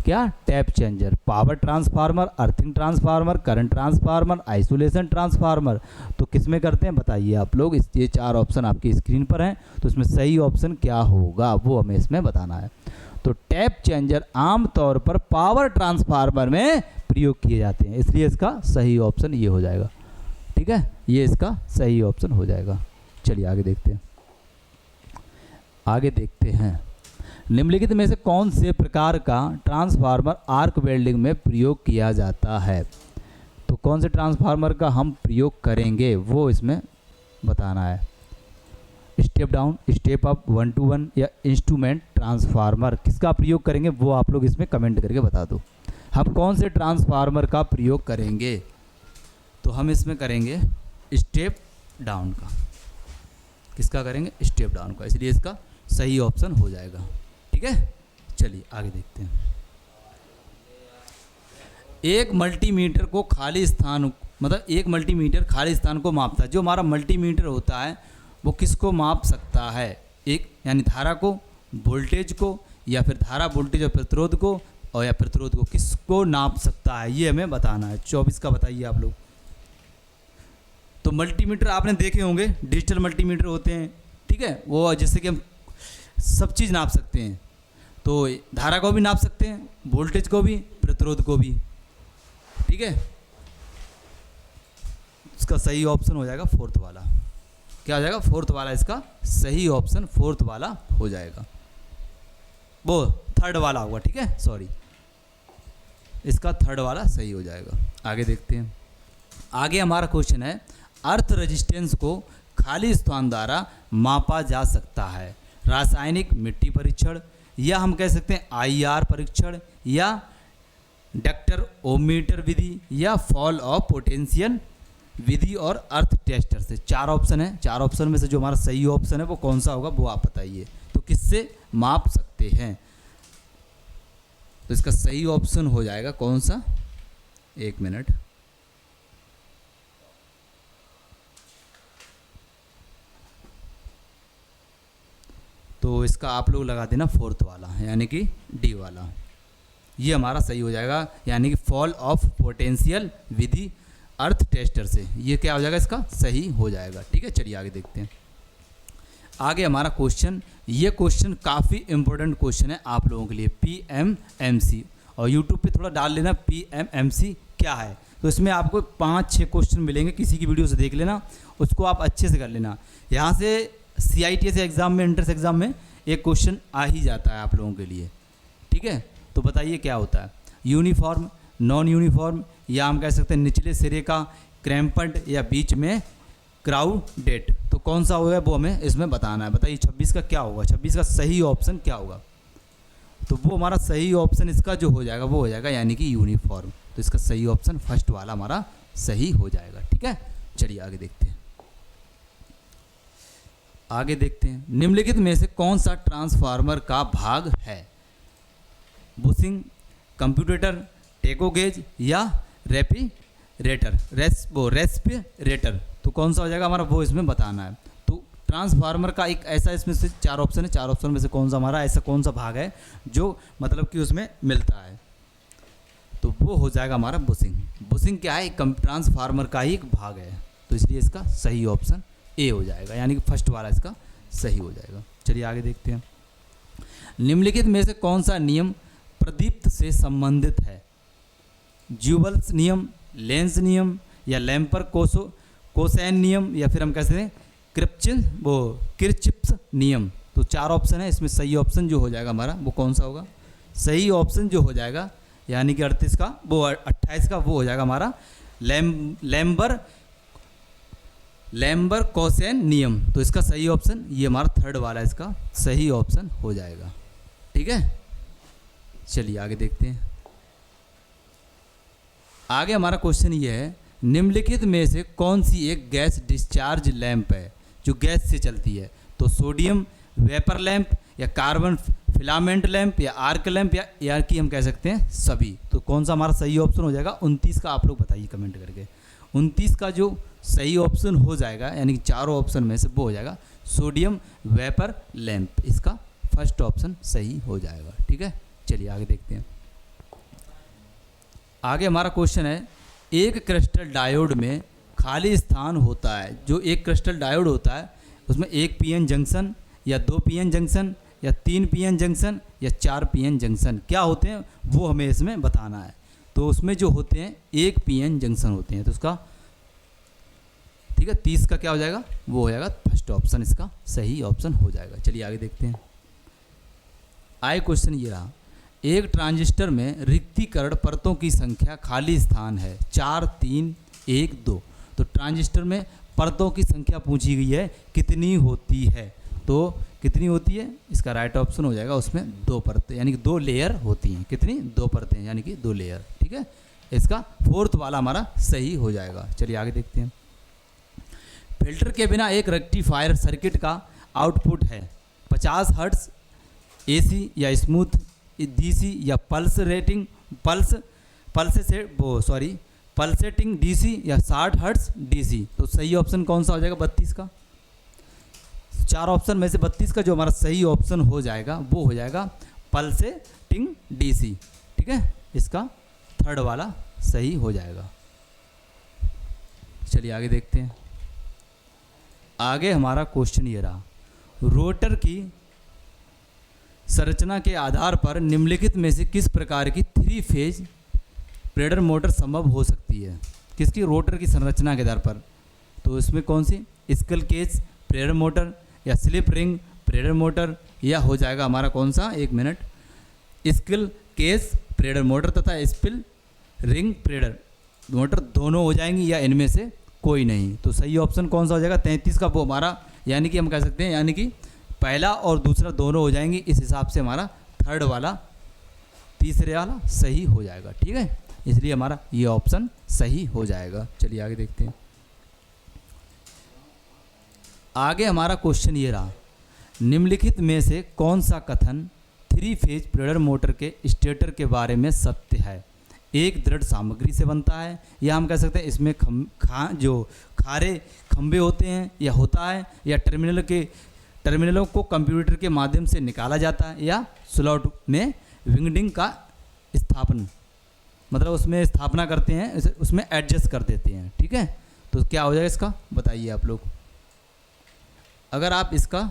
क्या, tap changer, power transformer, earthing transformer, current transformer, isolation transformer. तो किस में करते हैं बताइए आप लोग। ये 4 ऑप्शन आपकी स्क्रीन पर हैं, तो इसमें सही ऑप्शन क्या होगा वो हमें इसमें बताना है। तो टैप चेंजर आमतौर पर पावर ट्रांसफार्मर में प्रयोग किए जाते हैं, इसलिए इसका सही ऑप्शन ये हो जाएगा। ठीक है, ये इसका सही ऑप्शन हो जाएगा। चलिए आगे देखते हैं। आगे देखते हैं, निम्नलिखित में से कौन से प्रकार का ट्रांसफार्मर आर्क वेल्डिंग में प्रयोग किया जाता है। तो कौन से ट्रांसफार्मर का हम प्रयोग करेंगे वो इसमें बताना है। Step down, step up, 1 to 1, या इंस्ट्रूमेंट ट्रांसफार्मर, किसका प्रयोग करेंगे वो आप लोग इसमें कमेंट करके बता दो। हम कौन से ट्रांसफार्मर का प्रयोग करेंगे, तो हम इसमें करेंगे स्टेप डाउन का। किसका करेंगे, स्टेप डाउन का, इसलिए इसका सही ऑप्शन हो जाएगा। ठीक है, चलिए आगे देखते हैं। एक मल्टीमीटर को खाली स्थान, मतलब एक मल्टीमीटर खाली स्थान को मापता है। जो हमारा मल्टीमीटर होता है वो किसको माप सकता है, एक यानी धारा को, वोल्टेज को, या फिर धारा, वोल्टेज और प्रतिरोध को, और या प्रतिरोध को किसको नाप सकता है, ये हमें बताना है। 24 का बताइए आप लोग। तो मल्टीमीटर आपने देखे होंगे, डिजिटल मल्टीमीटर होते हैं। ठीक है, वो जिससे कि हम सब चीज़ नाप सकते हैं। तो धारा को भी नाप सकते हैं, वोल्टेज को भी, प्रतिरोध को भी। ठीक है, इसका सही ऑप्शन हो जाएगा 4th वाला। क्या हो जाएगा, 4th वाला, इसका सही ऑप्शन 4th वाला हो जाएगा। वो 3rd वाला होगा। ठीक है, सॉरी, इसका 3rd वाला सही हो जाएगा। आगे देखते हैं। आगे हमारा क्वेश्चन है, अर्थ रेजिस्टेंस को खाली स्थान द्वारा मापा जा सकता है। रासायनिक मिट्टी परीक्षण, या हम कह सकते हैं IR परीक्षण, या डक्टर ओमीटर विधि, या फॉल ऑफ पोटेंशियल विधि, और अर्थ टेस्टर से। 4 ऑप्शन है। 4 ऑप्शन में से जो हमारा सही ऑप्शन है वो कौन सा होगा वो आप बताइए। तो किससे माप सकते हैं, तो इसका सही ऑप्शन हो जाएगा कौन सा, एक मिनट। तो इसका आप लोग लगा देना फोर्थ वाला, यानी कि डी वाला, ये हमारा सही हो जाएगा। यानी कि fall of potential Vidhi earth tester से, ये क्या हो जाएगा, इसका सही हो जाएगा। ठीक है, चलिए आगे देखते हैं। आगे हमारा क्वेश्चन, ये क्वेश्चन काफ़ी इंपॉर्टेंट क्वेश्चन है आप लोगों के लिए, PMMC, और यूट्यूब पे थोड़ा डाल लेना PMMC क्या है। तो इसमें आपको 5-6 क्वेश्चन मिलेंगे, किसी की वीडियो से देख लेना, उसको आप अच्छे से कर लेना। यहाँ से CITS एग्ज़ाम में, एंट्रेंस एग्ज़ाम में एक क्वेश्चन आ ही जाता है आप लोगों के लिए। ठीक है, तो बताइए क्या होता है, यूनिफॉर्म, नॉन यूनिफॉर्म, या हम कह सकते हैं निचले सिरे का क्रैम्पड, या बीच में क्राउडेड। तो कौन सा होगा वो हमें इसमें बताना है। बताइए 26 का क्या होगा, 26 का सही ऑप्शन क्या होगा। तो वो हमारा सही ऑप्शन इसका जो हो जाएगा वो हो जाएगा यानी कि यूनिफॉर्म। तो इसका सही ऑप्शन फर्स्ट वाला हमारा सही हो जाएगा। ठीक है, चलिए आगे देखते हैं। आगे देखते हैं, निम्नलिखित में से कौन सा ट्रांसफार्मर का भाग है, बुशिंग, कंप्यूटेटर, टेकोगेज, या रेस्पिरेटर। रेस्पिरेटर तो कौन सा हो जाएगा हमारा, वो इसमें बताना है। तो ट्रांसफार्मर का एक ऐसा, इसमें से 4 ऑप्शन है, 4 ऑप्शन में से कौन सा हमारा ऐसा कौन सा भाग है जो मतलब कि उसमें मिलता है, तो वो हो जाएगा हमारा बुशिंग। बुशिंग क्या है, ट्रांसफार्मर का ही एक भाग है, तो इसलिए इसका सही ऑप्शन ए हो जाएगा, यानी कि फर्स्ट वाला इसका सही हो जाएगा। चलिए आगे देखते हैं, निम्नलिखित में से कौन सा नियम प्रदीप्त से संबंधित है, ज्यूबल्स नियम, लेंस नियम, या लैम्पर कोसैन नियम, या फिर हम कह सकते हैं किरचिप्स नियम। तो 4 ऑप्शन है, इसमें सही ऑप्शन जो हो जाएगा हमारा वो कौन सा होगा, सही ऑप्शन जो हो जाएगा यानी कि 38 का, वो 28 का वो हो जाएगा हमारा लैम्बर कोसैन नियम। तो इसका सही ऑप्शन ये हमारा थर्ड वाला इसका सही ऑप्शन हो जाएगा। ठीक है, चलिए आगे देखते हैं। आगे हमारा क्वेश्चन ये है, निम्नलिखित में से कौन सी एक गैस डिस्चार्ज लैंप है जो गैस से चलती है। तो सोडियम वेपर लैंप, या कार्बन फिलामेंट लैंप, या आर्क लैंप, या कि हम कह सकते हैं सभी। तो कौन सा हमारा सही ऑप्शन हो जाएगा, 29 का आप लोग बताइए कमेंट करके। 29 का जो सही ऑप्शन हो जाएगा यानी कि चारों ऑप्शन में से वो हो जाएगा सोडियम वेपर लैंप, इसका फर्स्ट ऑप्शन सही हो जाएगा। ठीक है, चलिए आगे देखते हैं। आगे हमारा क्वेश्चन है, एक क्रिस्टल डायोड में खाली स्थान होता है। जो एक क्रिस्टल डायोड होता है उसमें 1 PN जंक्शन, या 2 PN जंक्शन, या 3 PN जंक्शन, या 4 PN जंक्शन क्या होते हैं वो हमें इसमें बताना है। तो उसमें जो होते हैं 1 PN जंक्शन होते हैं, तो उसका ठीक है 30 का क्या हो जाएगा, वो हो जाएगा फर्स्ट ऑप्शन इसका सही ऑप्शन हो जाएगा। चलिए आगे देखते हैं। आए क्वेश्चन ये रहा, एक ट्रांजिस्टर में रिक्तीकरण परतों की संख्या खाली स्थान है 4, 3, 1, 2। तो ट्रांजिस्टर में परतों की संख्या पूछी गई है कितनी होती है, तो कितनी होती है, इसका राइट ऑप्शन हो जाएगा उसमें 2 परतें यानी कि 2 लेयर होती हैं। कितनी, 2 परतें यानी कि 2 लेयर। ठीक है, इसका फोर्थ वाला हमारा सही हो जाएगा। चलिए आगे देखते हैं। फिल्टर के बिना एक रेक्टिफायर सर्किट का आउटपुट है 50 हर्ट्ज AC, या स्मूथ DC, या पल्सेटिंग DC, या 60 हर्ट्ज DC। तो सही ऑप्शन कौन सा हो जाएगा 32 का। 4 ऑप्शन में से 32 का जो हमारा सही ऑप्शन हो जाएगा वो हो जाएगा पल्सेटिंग DC। ठीक है, इसका थर्ड वाला सही हो जाएगा। चलिए आगे देखते हैं। आगे हमारा क्वेश्चन ये रहा, रोटर की संरचना के आधार पर निम्नलिखित में से किस प्रकार की 3 फेज प्रेडर मोटर संभव हो सकती है। किसकी, रोटर की संरचना के आधार पर। तो इसमें कौन सी, स्कल केज प्रेडर मोटर, या स्लिप रिंग प्रेडर मोटर, या हो जाएगा हमारा कौन सा, एक minute, skill cage Prader motor तथा स्पिल रिंग प्रेडर मोटर दोनों हो जाएंगी, या इनमें से कोई नहीं। तो सही ऑप्शन कौन सा हो जाएगा 33 का, वो हमारा यानी कि हम कह सकते हैं यानी कि पहला और दूसरा दोनों हो जाएंगे। इस हिसाब से हमारा थर्ड वाला तीसरे वाला सही हो जाएगा। ठीक है, इसलिए हमारा ये ऑप्शन सही हो जाएगा। चलिए आगे देखते हैं। आगे हमारा क्वेश्चन ये रहा, निम्नलिखित में से कौन सा कथन 3 फेज प्रेडर मोटर के स्टेटर के बारे में सत्य है। एक दृढ़ सामग्री से बनता है, या हम कह सकते हैं इसमें जो खारे खंभे होते हैं या होता है, या टर्मिनलों को कंप्यूटर के माध्यम से निकाला जाता है, या स्लॉट में विंगडिंग का स्थापन, मतलब उसमें स्थापना करते हैं, उसमें एडजस्ट कर देते हैं। ठीक है, तो क्या हो जाएगा इसका, बताइए आप लोग। अगर आप इसका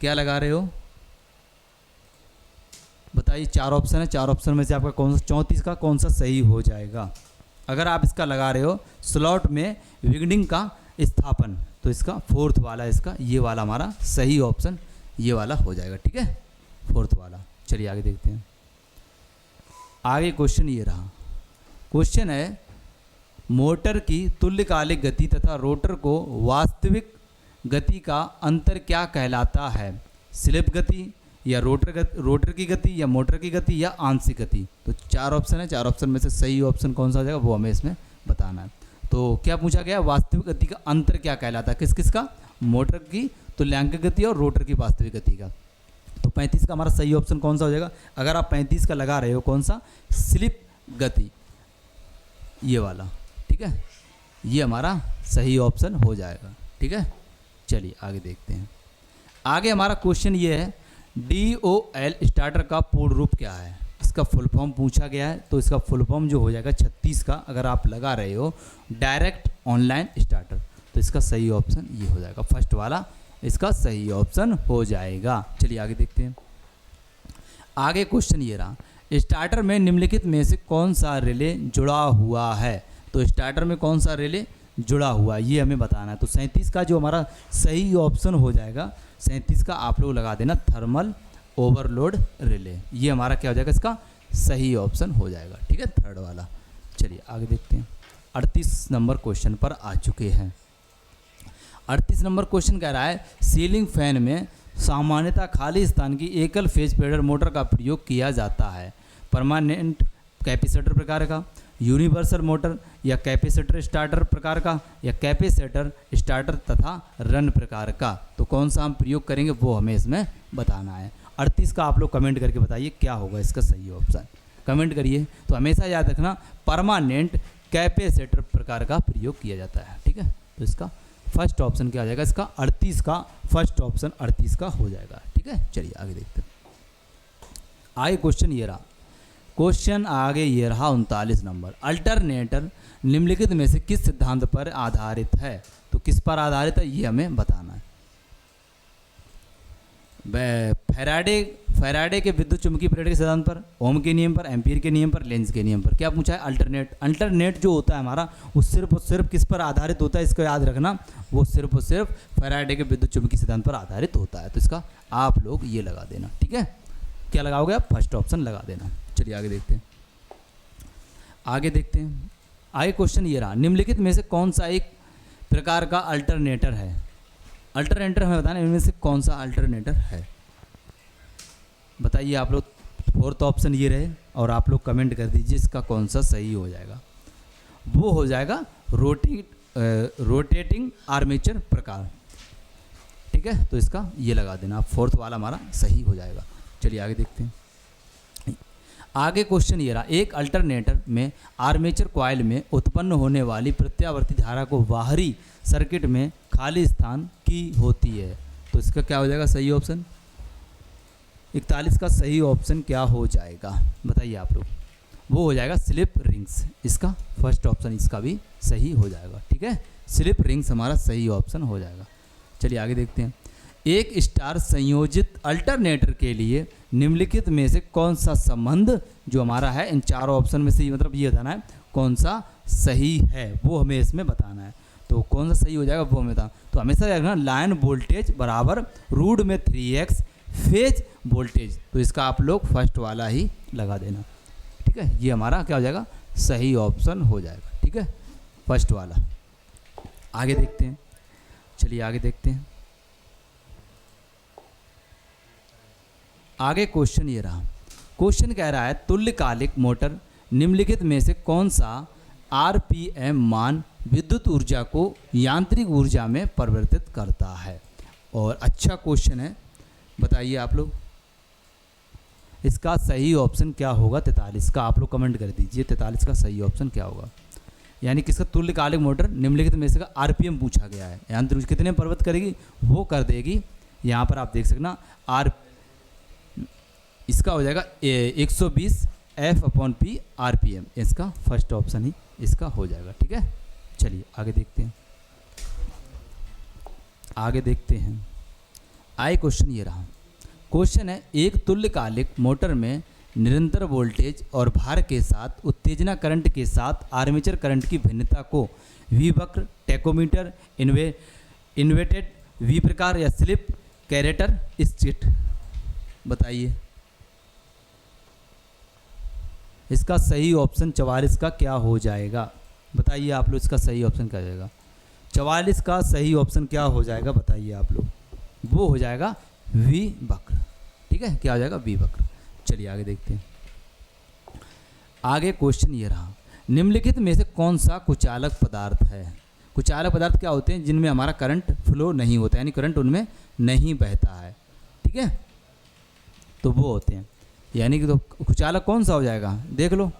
क्या लगा रहे हो, बताइए। 4 ऑप्शन है, 4 ऑप्शन में से आपका कौन सा 34 का कौन सा सही हो जाएगा। अगर आप इसका लगा रहे हो स्लॉट में विंगडिंग का स्थापन, तो इसका 4th वाला, इसका ये वाला हमारा सही ऑप्शन ये वाला हो जाएगा। ठीक है, 4th वाला। चलिए आगे देखते हैं। आगे क्वेश्चन ये रहा, क्वेश्चन है मोटर की तुल्यकालिक गति तथा रोटर को वास्तविक गति का अंतर क्या कहलाता है, स्लिप गति या रोटर की गति या मोटर की गति या आंशिक गति। तो 4 ऑप्शन है, 4 ऑप्शन में से सही ऑप्शन कौन सा हो जाएगा वो हमें इसमें बताना है। तो क्या पूछा गया, वास्तविक गति का अंतर क्या कहलाता है, किस किस का, मोटर की तुल्यांक गति और रोटर की वास्तविक गति का। तो 35 का हमारा सही ऑप्शन कौन सा हो जाएगा। अगर आप 35 का लगा रहे हो कौन सा, स्लिप गति, ये वाला। ठीक है, ये हमारा सही ऑप्शन हो जाएगा। ठीक है, चलिए आगे देखते हैं। आगे हमारा क्वेश्चन ये है DOL स्टार्टर का पूर्ण रूप क्या है, इसका फुल फॉर्म पूछा गया है। तो इसका फुल फॉर्म जो हो जाएगा 36 का, अगर आप लगा रहे हो डायरेक्ट ऑनलाइन स्टार्टर, तो इसका सही ऑप्शन ये हो जाएगा, फर्स्ट वाला इसका सही ऑप्शन हो जाएगा। चलिए आगे देखते हैं। आगे क्वेश्चन ये रहा, स्टार्टर में निम्नलिखित में से कौन सा रिले जुड़ा हुआ है। तो स्टार्टर में कौन सा रिले जुड़ा हुआ है ये हमें बताना है। तो 37 का जो हमारा सही ऑप्शन हो जाएगा, 37 का आप लोग लगा देना थर्मल ओवरलोड रिले, ये हमारा क्या हो जाएगा, इसका सही ऑप्शन हो जाएगा। ठीक है, 3rd वाला। चलिए आगे देखते हैं। 38 नंबर क्वेश्चन पर आ चुके हैं। 38 नंबर क्वेश्चन कह रहा है सीलिंग फैन में सामान्यतः खाली स्थान की एकल फेज पेडल मोटर का प्रयोग किया जाता है, परमानेंट कैपेसिटर प्रकार का, यूनिवर्सल मोटर या कैपेसिटर स्टार्टर प्रकार का, या कैपेसिटर स्टार्टर तथा रन प्रकार का। तो कौन सा हम प्रयोग करेंगे वो हमें इसमें बताना है। 38 का आप लोग कमेंट करके बताइए क्या होगा इसका सही ऑप्शन, कमेंट करिए। तो हमेशा याद रखना परमानेंट कैपेसिटर प्रकार का प्रयोग किया जाता है। ठीक है, तो इसका फर्स्ट ऑप्शन क्या हो जाएगा, इसका 38 का फर्स्ट ऑप्शन 38 का हो जाएगा। ठीक है, चलिए आगे देखते हैं। आगे क्वेश्चन ये रहा, क्वेश्चन आगे ये रहा 39 नंबर, अल्टरनेटर निम्नलिखित में से किस सिद्धांत पर आधारित है। तो किस पर आधारित है ये हमें बताना है। फैराडे के विद्युत चुंबकीय प्रेरण के सिद्धांत पर, ओम के नियम पर, एम्पीयर के नियम पर, लेंज के नियम पर। क्या पूछा है, अल्टरनेट जो होता है हमारा वो सिर्फ और सिर्फ किस पर आधारित होता है, इसको याद रखना, वो सिर्फ और सिर्फ फैराडे के विद्युत चुंबकीय सिद्धांत पर आधारित होता है। तो इसका आप लोग ये लगा देना। ठीक है, क्या लगाओगे आप, फर्स्ट ऑप्शन लगा देना। चलिए आगे देखते हैं। आगे देखते हैं। आगे क्वेश्चन ये रहा, निम्नलिखित में से कौन सा एक प्रकार का अल्टरनेटर है। अल्टरनेटर हमें बताना है इनमें से कौन सा अल्टरनेटर है, बताइए आप लोग। 4th ऑप्शन ये रहे और आप लोग कमेंट कर दीजिए इसका कौन सा सही हो जाएगा। वो हो जाएगा रोटेटिंग आर्मेचर प्रकार। ठीक है, तो इसका ये लगा देना आप, 4th वाला हमारा सही हो जाएगा। चलिए आगे देखते हैं। आगे क्वेश्चन ये रहा, एक अल्टरनेटर में आर्मेचर कॉइल में उत्पन्न होने वाली प्रत्यावर्ती धारा को बाहरी सर्किट में खाली स्थान की होती है। तो इसका क्या हो जाएगा सही ऑप्शन, 41 का सही ऑप्शन क्या हो जाएगा बताइए आप लोग। वो हो जाएगा स्लिप रिंग्स, इसका फर्स्ट ऑप्शन इसका भी सही हो जाएगा। ठीक है, स्लिप रिंग्स हमारा सही ऑप्शन हो जाएगा। चलिए आगे देखते हैं। एक स्टार संयोजित अल्टरनेटर के लिए निम्नलिखित में से कौन सा संबंध जो हमारा है इन चारों ऑप्शन में से, मतलब ये बताना है कौन सा सही है वो हमें इसमें बताना है। तो कौन सा सही हो जाएगा वो हमें बताना। तो हमेशा देखना लाइन वोल्टेज बराबर रूट में 3x फेज वोल्टेज, तो इसका आप लोग फर्स्ट वाला ही लगा देना। ठीक है, ये हमारा क्या हो जाएगा सही ऑप्शन हो जाएगा। ठीक है, फर्स्ट वाला। आगे देखते हैं। चलिए आगे देखते हैं। आगे क्वेश्चन ये रहा, क्वेश्चन कह रहा है तुल्यकालिक मोटर निम्नलिखित में से कौन सा आरपीएम मान विद्युत ऊर्जा को यांत्रिक ऊर्जा में परिवर्तित करता है। और अच्छा क्वेश्चन है, बताइए आप लोग। इसका सही ऑप्शन क्या होगा 43 का, आप लोग कमेंट कर दीजिए 43 का सही ऑप्शन क्या होगा। यानी कि इसका तुल्यकालिक मोटर निम्नलिखित में से का आरपीएम पूछा गया है, यानी कितने प्रवृत्त करेगी वो कर देगी। यहाँ पर आप देख सकना इसका हो जाएगा 120 F/P RPM, इसका फर्स्ट ऑप्शन ही इसका हो जाएगा। ठीक है, चलिए आगे देखते हैं। आए क्वेश्चन ये रहा। क्वेश्चन है, एक तुल्यकालिक मोटर में निरंतर वोल्टेज और भार के साथ उत्तेजना करंट के साथ आर्मेचर करंट की भिन्नता को वी वक्र, टेकोमीटर, इन्वर्टेड वी प्रकार या स्लिप कैरेटर स्थित बताइए। इसका सही ऑप्शन 44 का क्या हो जाएगा बताइए आप लोग, इसका सही ऑप्शन क्या हो जाएगा 44 का सही ऑप्शन क्या हो जाएगा बताइए आप लोग। वो हो जाएगा वी वक्र। ठीक है, क्या हो जाएगा वी वक्र। चलिए आगे देखते हैं। आगे क्वेश्चन ये रहा, निम्नलिखित में से कौन सा कुचालक पदार्थ है। कुचालक पदार्थ क्या होते हैं, जिनमें हमारा करंट फ्लो नहीं होता, यानी करंट उनमें नहीं बहता है। ठीक है, तो वो होते हैं, यानी कि तो कुचालक कौन सा हो जाएगा देख लो,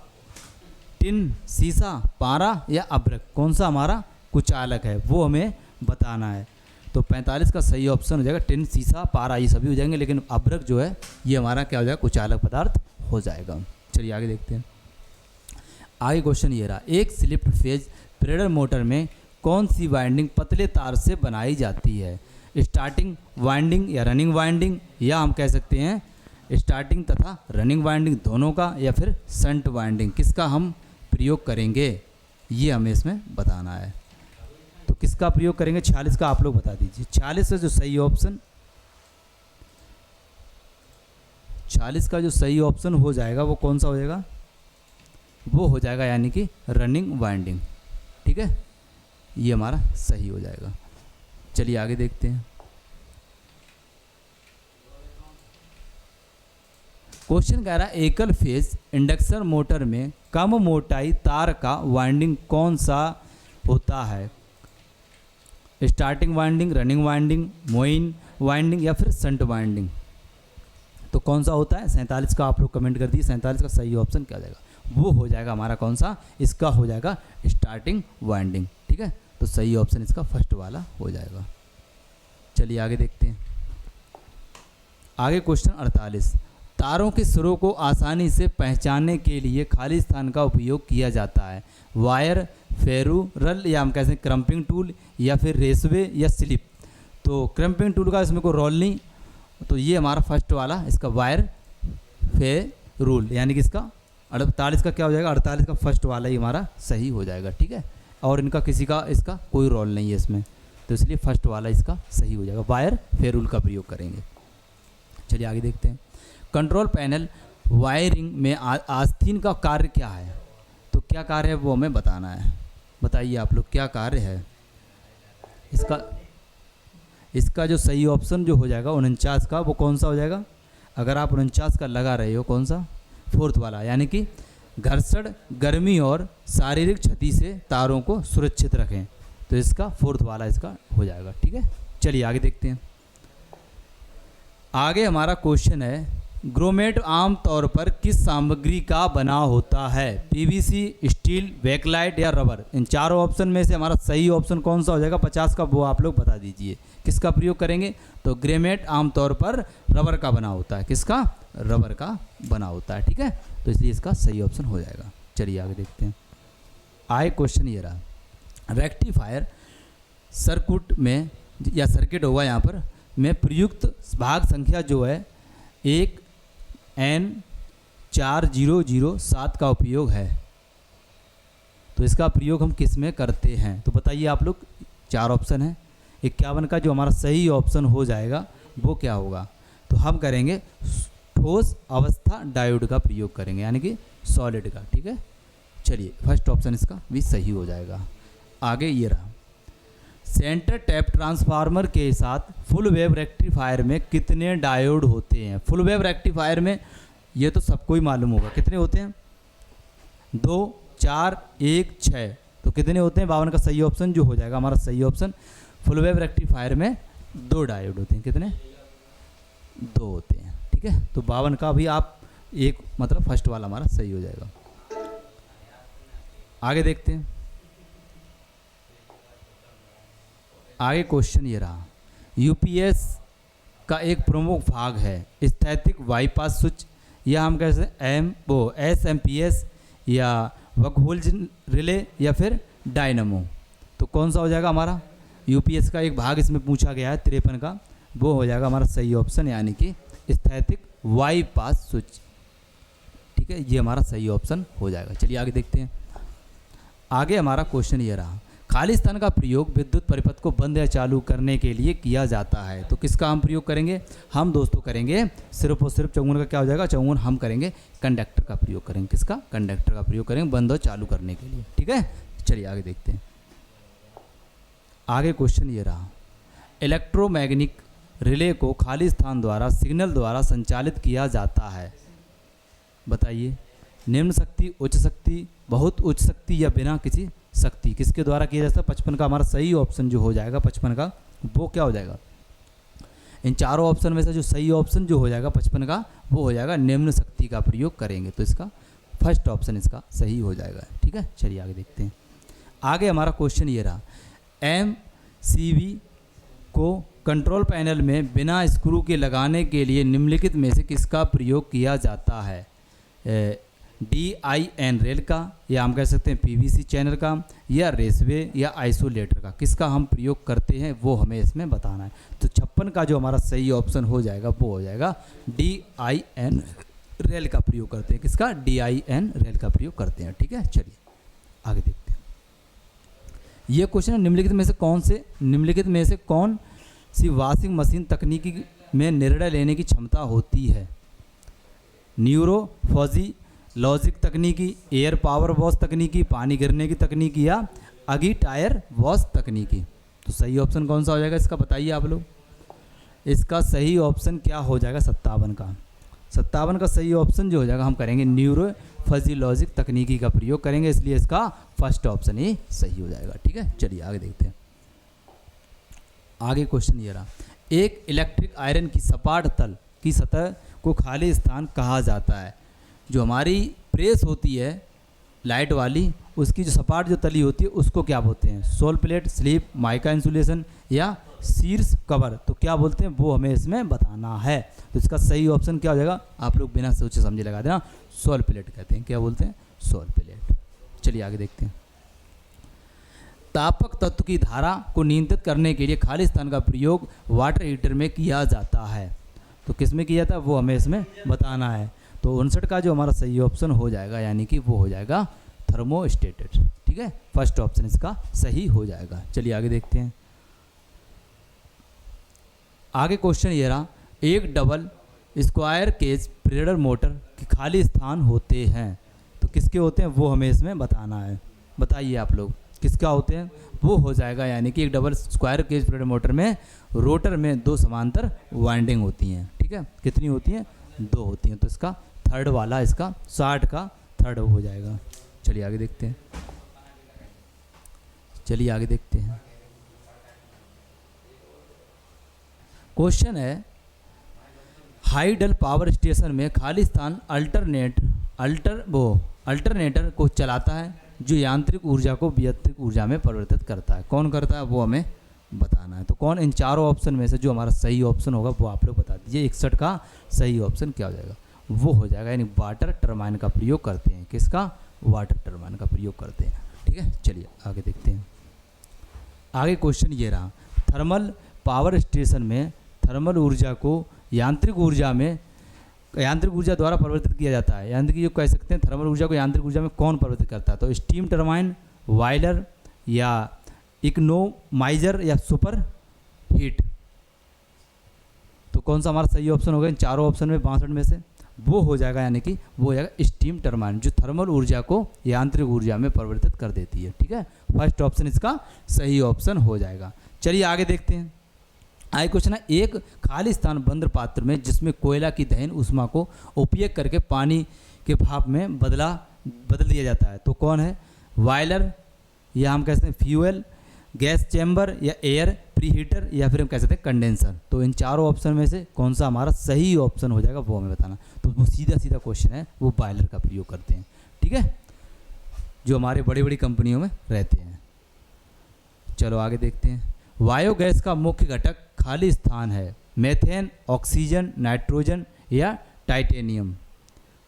टिन, सीसा, पारा या अभ्रक, कौन सा हमारा कुचालक है वो हमें बताना है। तो 45 का सही ऑप्शन हो जाएगा टिन, सीसा, पारा, ये सभी हो जाएंगे, लेकिन अभ्रक जो है ये हमारा क्या हो जाएगा कुचालक पदार्थ हो जाएगा। चलिए आगे देखते हैं। आगे क्वेश्चन ये रहा, एक स्लिप फेज प्रेरण मोटर में कौन सी वाइंडिंग पतले तार से बनाई जाती है। स्टार्टिंग वाइंडिंग या रनिंग वाइंडिंग, या हम कह सकते हैं स्टार्टिंग तथा रनिंग वाइंडिंग दोनों का, या फिर शंट वाइंडिंग, किसका हम प्रयोग करेंगे ये हमें इसमें बताना है। तो किसका प्रयोग करेंगे 46 का आप लोग बता दीजिए। 46 का जो सही ऑप्शन 46 का जो सही ऑप्शन हो जाएगा वो कौन सा हो जाएगा, वो हो जाएगा यानी कि रनिंग वाइंडिंग। ठीक है, ये हमारा सही हो जाएगा। चलिए आगे देखते हैं। क्वेश्चन कह रहा है, एकल फेज इंडक्शन मोटर में कम मोटाई तार का वाइंडिंग कौन सा होता है। Starting winding, running winding, main winding या फिर शंट वाइंडिंग, तो कौन सा होता है 47 का आप लोग कमेंट कर दिए। 47 का सही ऑप्शन क्या हो जाएगा, वो हो जाएगा हमारा कौन सा, इसका हो जाएगा स्टार्टिंग वाइंडिंग। ठीक है, तो सही ऑप्शन इसका फर्स्ट वाला हो जाएगा। चलिए आगे देखते हैं। आगे क्वेश्चन 48, तारों के सिरों को आसानी से पहचानने के लिए खाली स्थान का उपयोग किया जाता है। वायर, फेरूरल या हम कहते हैं क्रम्पिंग टूल, या फिर रेसवे या स्लिप। तो क्रम्पिंग टूल का इसमें कोई रोल नहीं, तो ये हमारा फर्स्ट वाला इसका वायर फेरूल, यानी कि इसका 48 का क्या हो जाएगा, 48 का फर्स्ट वाला ही हमारा सही हो जाएगा। ठीक है, और इनका किसी का इसका कोई रोल नहीं है इसमें, तो इसलिए फर्स्ट वाला इसका सही हो जाएगा, वायर फेरूल का प्रयोग करेंगे। चलिए आगे देखते हैं। कंट्रोल पैनल वायरिंग में आस्तीन का कार्य क्या है, तो क्या कार्य है वो हमें बताना है। बताइए आप लोग क्या कार्य है इसका जो सही ऑप्शन जो हो जाएगा 49 का, वो कौन सा हो जाएगा। अगर आप 49 का लगा रहे हो, कौन सा, फोर्थ वाला, यानी कि घर्षण, गर्मी और शारीरिक क्षति से तारों को सुरक्षित रखें, तो इसका फोर्थ वाला इसका हो जाएगा। ठीक है, चलिए आगे देखते हैं। आगे हमारा क्वेश्चन है, ग्रोमेट आमतौर पर किस सामग्री का बना होता है। पीवीसी, स्टील, बैकलाइट या रबर। इन चारों ऑप्शन में से हमारा सही ऑप्शन कौन सा हो जाएगा 50 का, वो आप लोग बता दीजिए। किसका प्रयोग करेंगे, तो ग्रेमेट आमतौर पर रबर का बना होता है। किसका, रबर का बना होता है। ठीक है, तो इसलिए इसका सही ऑप्शन हो जाएगा। चलिए आगे देखते हैं। आए क्वेश्चन ये रहा, रेक्टिफायर सर्किट में या सर्किट होगा यहाँ पर में प्रयुक्त भाग संख्या जो है 1N4007 का उपयोग है, तो इसका प्रयोग हम किस में करते हैं। तो बताइए आप लोग, चार ऑप्शन है। 51 का जो हमारा सही ऑप्शन हो जाएगा वो क्या होगा, तो हम करेंगे ठोस अवस्था डायोड का प्रयोग करेंगे, यानी कि सॉलिड का। ठीक है, चलिए फर्स्ट ऑप्शन इसका भी सही हो जाएगा। आगे ये रहा, सेंटर टैप ट्रांसफार्मर के साथ फुल वेव रेक्टिफायर में कितने डायोड होते हैं। फुल वेव रेक्टिफायर में ये तो सबको ही मालूम होगा, कितने होते हैं, 2, 4, 1, 6, तो कितने होते हैं 52 का सही ऑप्शन जो हो जाएगा हमारा सही ऑप्शन। फुल वेव रेक्टिफायर में 2 डायोड होते हैं, कितने, 2 होते हैं। ठीक है, तो 52 का भी आप एक मतलब फर्स्ट वाला हमारा सही हो जाएगा। आगे देखते हैं। आगे क्वेश्चन ये रहा, यूपीएस का एक प्रमुख भाग है स्थैतिक बाईपास स्विच, या हम कह सकते हैं एसएमपीएस या बकहोल्ज रिले या फिर डायनमो। तो कौन सा हो जाएगा हमारा यूपीएस का एक भाग इसमें पूछा गया है 53 का, वो हो जाएगा हमारा सही ऑप्शन यानी कि स्थैतिक बाईपास स्विच। ठीक है, ये हमारा सही ऑप्शन हो जाएगा। चलिए आगे देखते हैं। आगे हमारा क्वेश्चन ये रहा, खाली स्थान का प्रयोग विद्युत परिपथ को बंद या चालू करने के लिए किया जाता है। तो किसका हम प्रयोग करेंगे? हम दोस्तों करेंगे सिर्फ और सिर्फ चौगुन का क्या हो जाएगा? चौगुन हम करेंगे कंडक्टर का प्रयोग करेंगे। किसका? कंडक्टर का प्रयोग करेंगे बंद और चालू करने के लिए। ठीक है, चलिए आगे देखते हैं। आगे क्वेश्चन ये रहा, इलेक्ट्रोमैग्नेटिक रिले को खाली स्थान द्वारा सिग्नल द्वारा संचालित किया जाता है। बताइए, निम्न शक्ति, उच्च शक्ति, बहुत उच्च शक्ति या बिना किसी शक्ति, किसके द्वारा किया जाता है? 55 का हमारा सही ऑप्शन जो हो जाएगा 55 का वो क्या हो जाएगा? इन चारों ऑप्शन में से जो सही ऑप्शन जो हो जाएगा 55 का वो हो जाएगा निम्न शक्ति का प्रयोग करेंगे। तो इसका फर्स्ट ऑप्शन इसका सही हो जाएगा। ठीक है, चलिए आगे देखते हैं। आगे हमारा क्वेश्चन ये रहा, एमसीबी को कंट्रोल पैनल में बिना स्क्रू के लगाने के लिए निम्नलिखित में से किसका प्रयोग किया जाता है? DIN रेल का, या हम कह सकते हैं PVC चैनल का, या रेसवे या आइसोलेटर का, किसका हम प्रयोग करते हैं वो हमें इसमें बताना है। तो 56 का जो हमारा सही ऑप्शन हो जाएगा वो हो जाएगा DIN रेल का प्रयोग करते हैं। किसका? DIN रेल का प्रयोग करते हैं। ठीक है, चलिए आगे देखते हैं। ये क्वेश्चन निम्नलिखित में से कौन सी वॉशिंग मशीन तकनीकी में निर्णय लेने की क्षमता होती है? न्यूरो फॉजी लॉजिक तकनीकी, एयर पावर वॉश तकनीकी, पानी गिरने की तकनीकी, या अगी टायर वॉश तकनीकी। तो सही ऑप्शन कौन सा हो जाएगा इसका बताइए आप लोग। इसका सही ऑप्शन क्या हो जाएगा? 57 का सही ऑप्शन जो हो जाएगा हम करेंगे न्यूरो फजियोलॉजिक तकनीकी का प्रयोग करेंगे, इसलिए इसका फर्स्ट ऑप्शन ही सही हो जाएगा। ठीक है, चलिए आगे देखते हैं। आगे क्वेश्चन ये रहा, एक इलेक्ट्रिक आयरन की सपाट तल की सतह को खाली स्थान कहा जाता है। जो हमारी प्रेस होती है लाइट वाली, उसकी जो सपाट जो तली होती है उसको क्या बोलते हैं? Sole plate, slip, mica insulation या शीर्ष कवर। तो क्या बोलते हैं वो हमें इसमें बताना है। तो इसका सही ऑप्शन क्या हो जाएगा? आप लोग बिना सोचे समझे लगा देना, सोल प्लेट कहते हैं। क्या बोलते हैं? Sole plate. चलिए आगे देखते हैं। तापक तत्व की धारा को नियंत्रित करने के लिए खाली स्थान का प्रयोग वाटर हीटर में किया जाता है। तो किस में किया था वो हमें इसमें बताना है। तो 59 का जो हमारा सही ऑप्शन हो जाएगा यानी कि वो हो जाएगा थर्मोस्टेट। ठीक है, फर्स्ट ऑप्शन इसका सही हो जाएगा। चलिए आगे देखते हैं। आगे क्वेश्चन ये रहा, एक double square cage Prader motor के खाली स्थान होते हैं। तो किसके होते हैं वो हमें इसमें बताना है। बताइए आप लोग किसका होते हैं? वो हो जाएगा यानी कि एक double square cage Prader motor में रोटर में 2 समांतर वाइंडिंग होती हैं। ठीक है, कितनी होती हैं? 2 होती हैं। तो इसका थर्ड वाला, इसका 60 का थर्ड हो जाएगा। चलिए आगे देखते हैं। क्वेश्चन है, हाइडल पावर स्टेशन में खाली स्थान अल्टरनेटर को चलाता है जो यांत्रिक ऊर्जा को विद्युत ऊर्जा में परिवर्तित करता है। कौन करता है वो हमें बताना है। तो कौन? इन चारों ऑप्शन में से जो हमारा सही ऑप्शन होगा वो आप लोग बता दीजिए। 61 का सही ऑप्शन क्या हो जाएगा? वो हो जाएगा यानी वाटर टरबाइन का प्रयोग करते हैं। किसका? वाटर टरबाइन का प्रयोग करते हैं। ठीक है, चलिए आगे देखते हैं। आगे क्वेश्चन ये रहा, थर्मल पावर स्टेशन में थर्मल ऊर्जा को यांत्रिक ऊर्जा द्वारा परिवर्तित किया जाता है। यांत्रिक जो कह सकते हैं थर्मल ऊर्जा को यांत्रिक ऊर्जा में कौन परिवर्तित करता है? तो स्टीम टरबाइन, बॉयलर या इकोनोमाइजर या सुपर हीट। तो कौन सा हमारा सही ऑप्शन होगा इन चारों ऑप्शन में 62 में से? वो हो जाएगा यानी कि वो हो जाएगा स्टीम टरबाइन, जो थर्मल ऊर्जा को यांत्रिक ऊर्जा में परिवर्तित कर देती है। ठीक है, फर्स्ट ऑप्शन इसका सही ऑप्शन हो जाएगा। चलिए आगे देखते हैं। आगे क्वेश्चन है, एक खाली स्थान बंद पात्र में जिसमें कोयला की दहन ऊष्मा को उपयोग करके पानी के भाप में बदल दिया जाता है। तो कौन है? बॉयलर, या हम कहते हैं फ्यूल, गैस चैम्बर या एयर प्रीहीटर या फिर हम कह सकते हैं कंडेंसर। तो इन चारों ऑप्शन में से कौन सा हमारा सही ऑप्शन हो जाएगा वो हमें बताना। तो वो सीधा सीधा क्वेश्चन है, वो बॉयलर का प्रयोग करते हैं, ठीक है, जो हमारे बड़ी बड़ी कंपनियों में रहते हैं। चलो आगे देखते हैं। बायोगैस का मुख्य घटक खाली स्थान है, मेथेन, ऑक्सीजन, नाइट्रोजन या टाइटेनियम।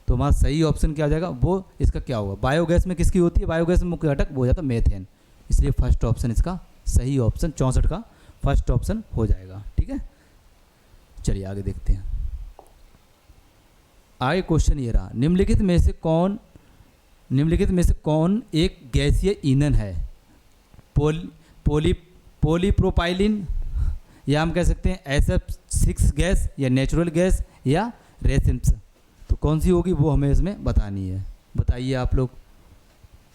तो हमारा सही ऑप्शन क्या हो जाएगा, वो इसका क्या होगा, बायोगैस में किसकी होती है, बायोगैस में मुख्य घटक वो हो जाता है मेथेन, इसलिए फर्स्ट ऑप्शन इसका सही ऑप्शन 64 का फर्स्ट ऑप्शन हो जाएगा, ठीक है। चलिए आगे देखते हैं। आगे क्वेश्चन ये रहा, निम्नलिखित में से कौन एक गैसीय ईंधन है, पॉलीप्रोपाइलिन, या हम कह सकते हैं SF6 गैस, या नेचुरल गैस, या रेसिन्स। तो कौन सी होगी वो हमें इसमें बतानी है, बताइए आप लोग।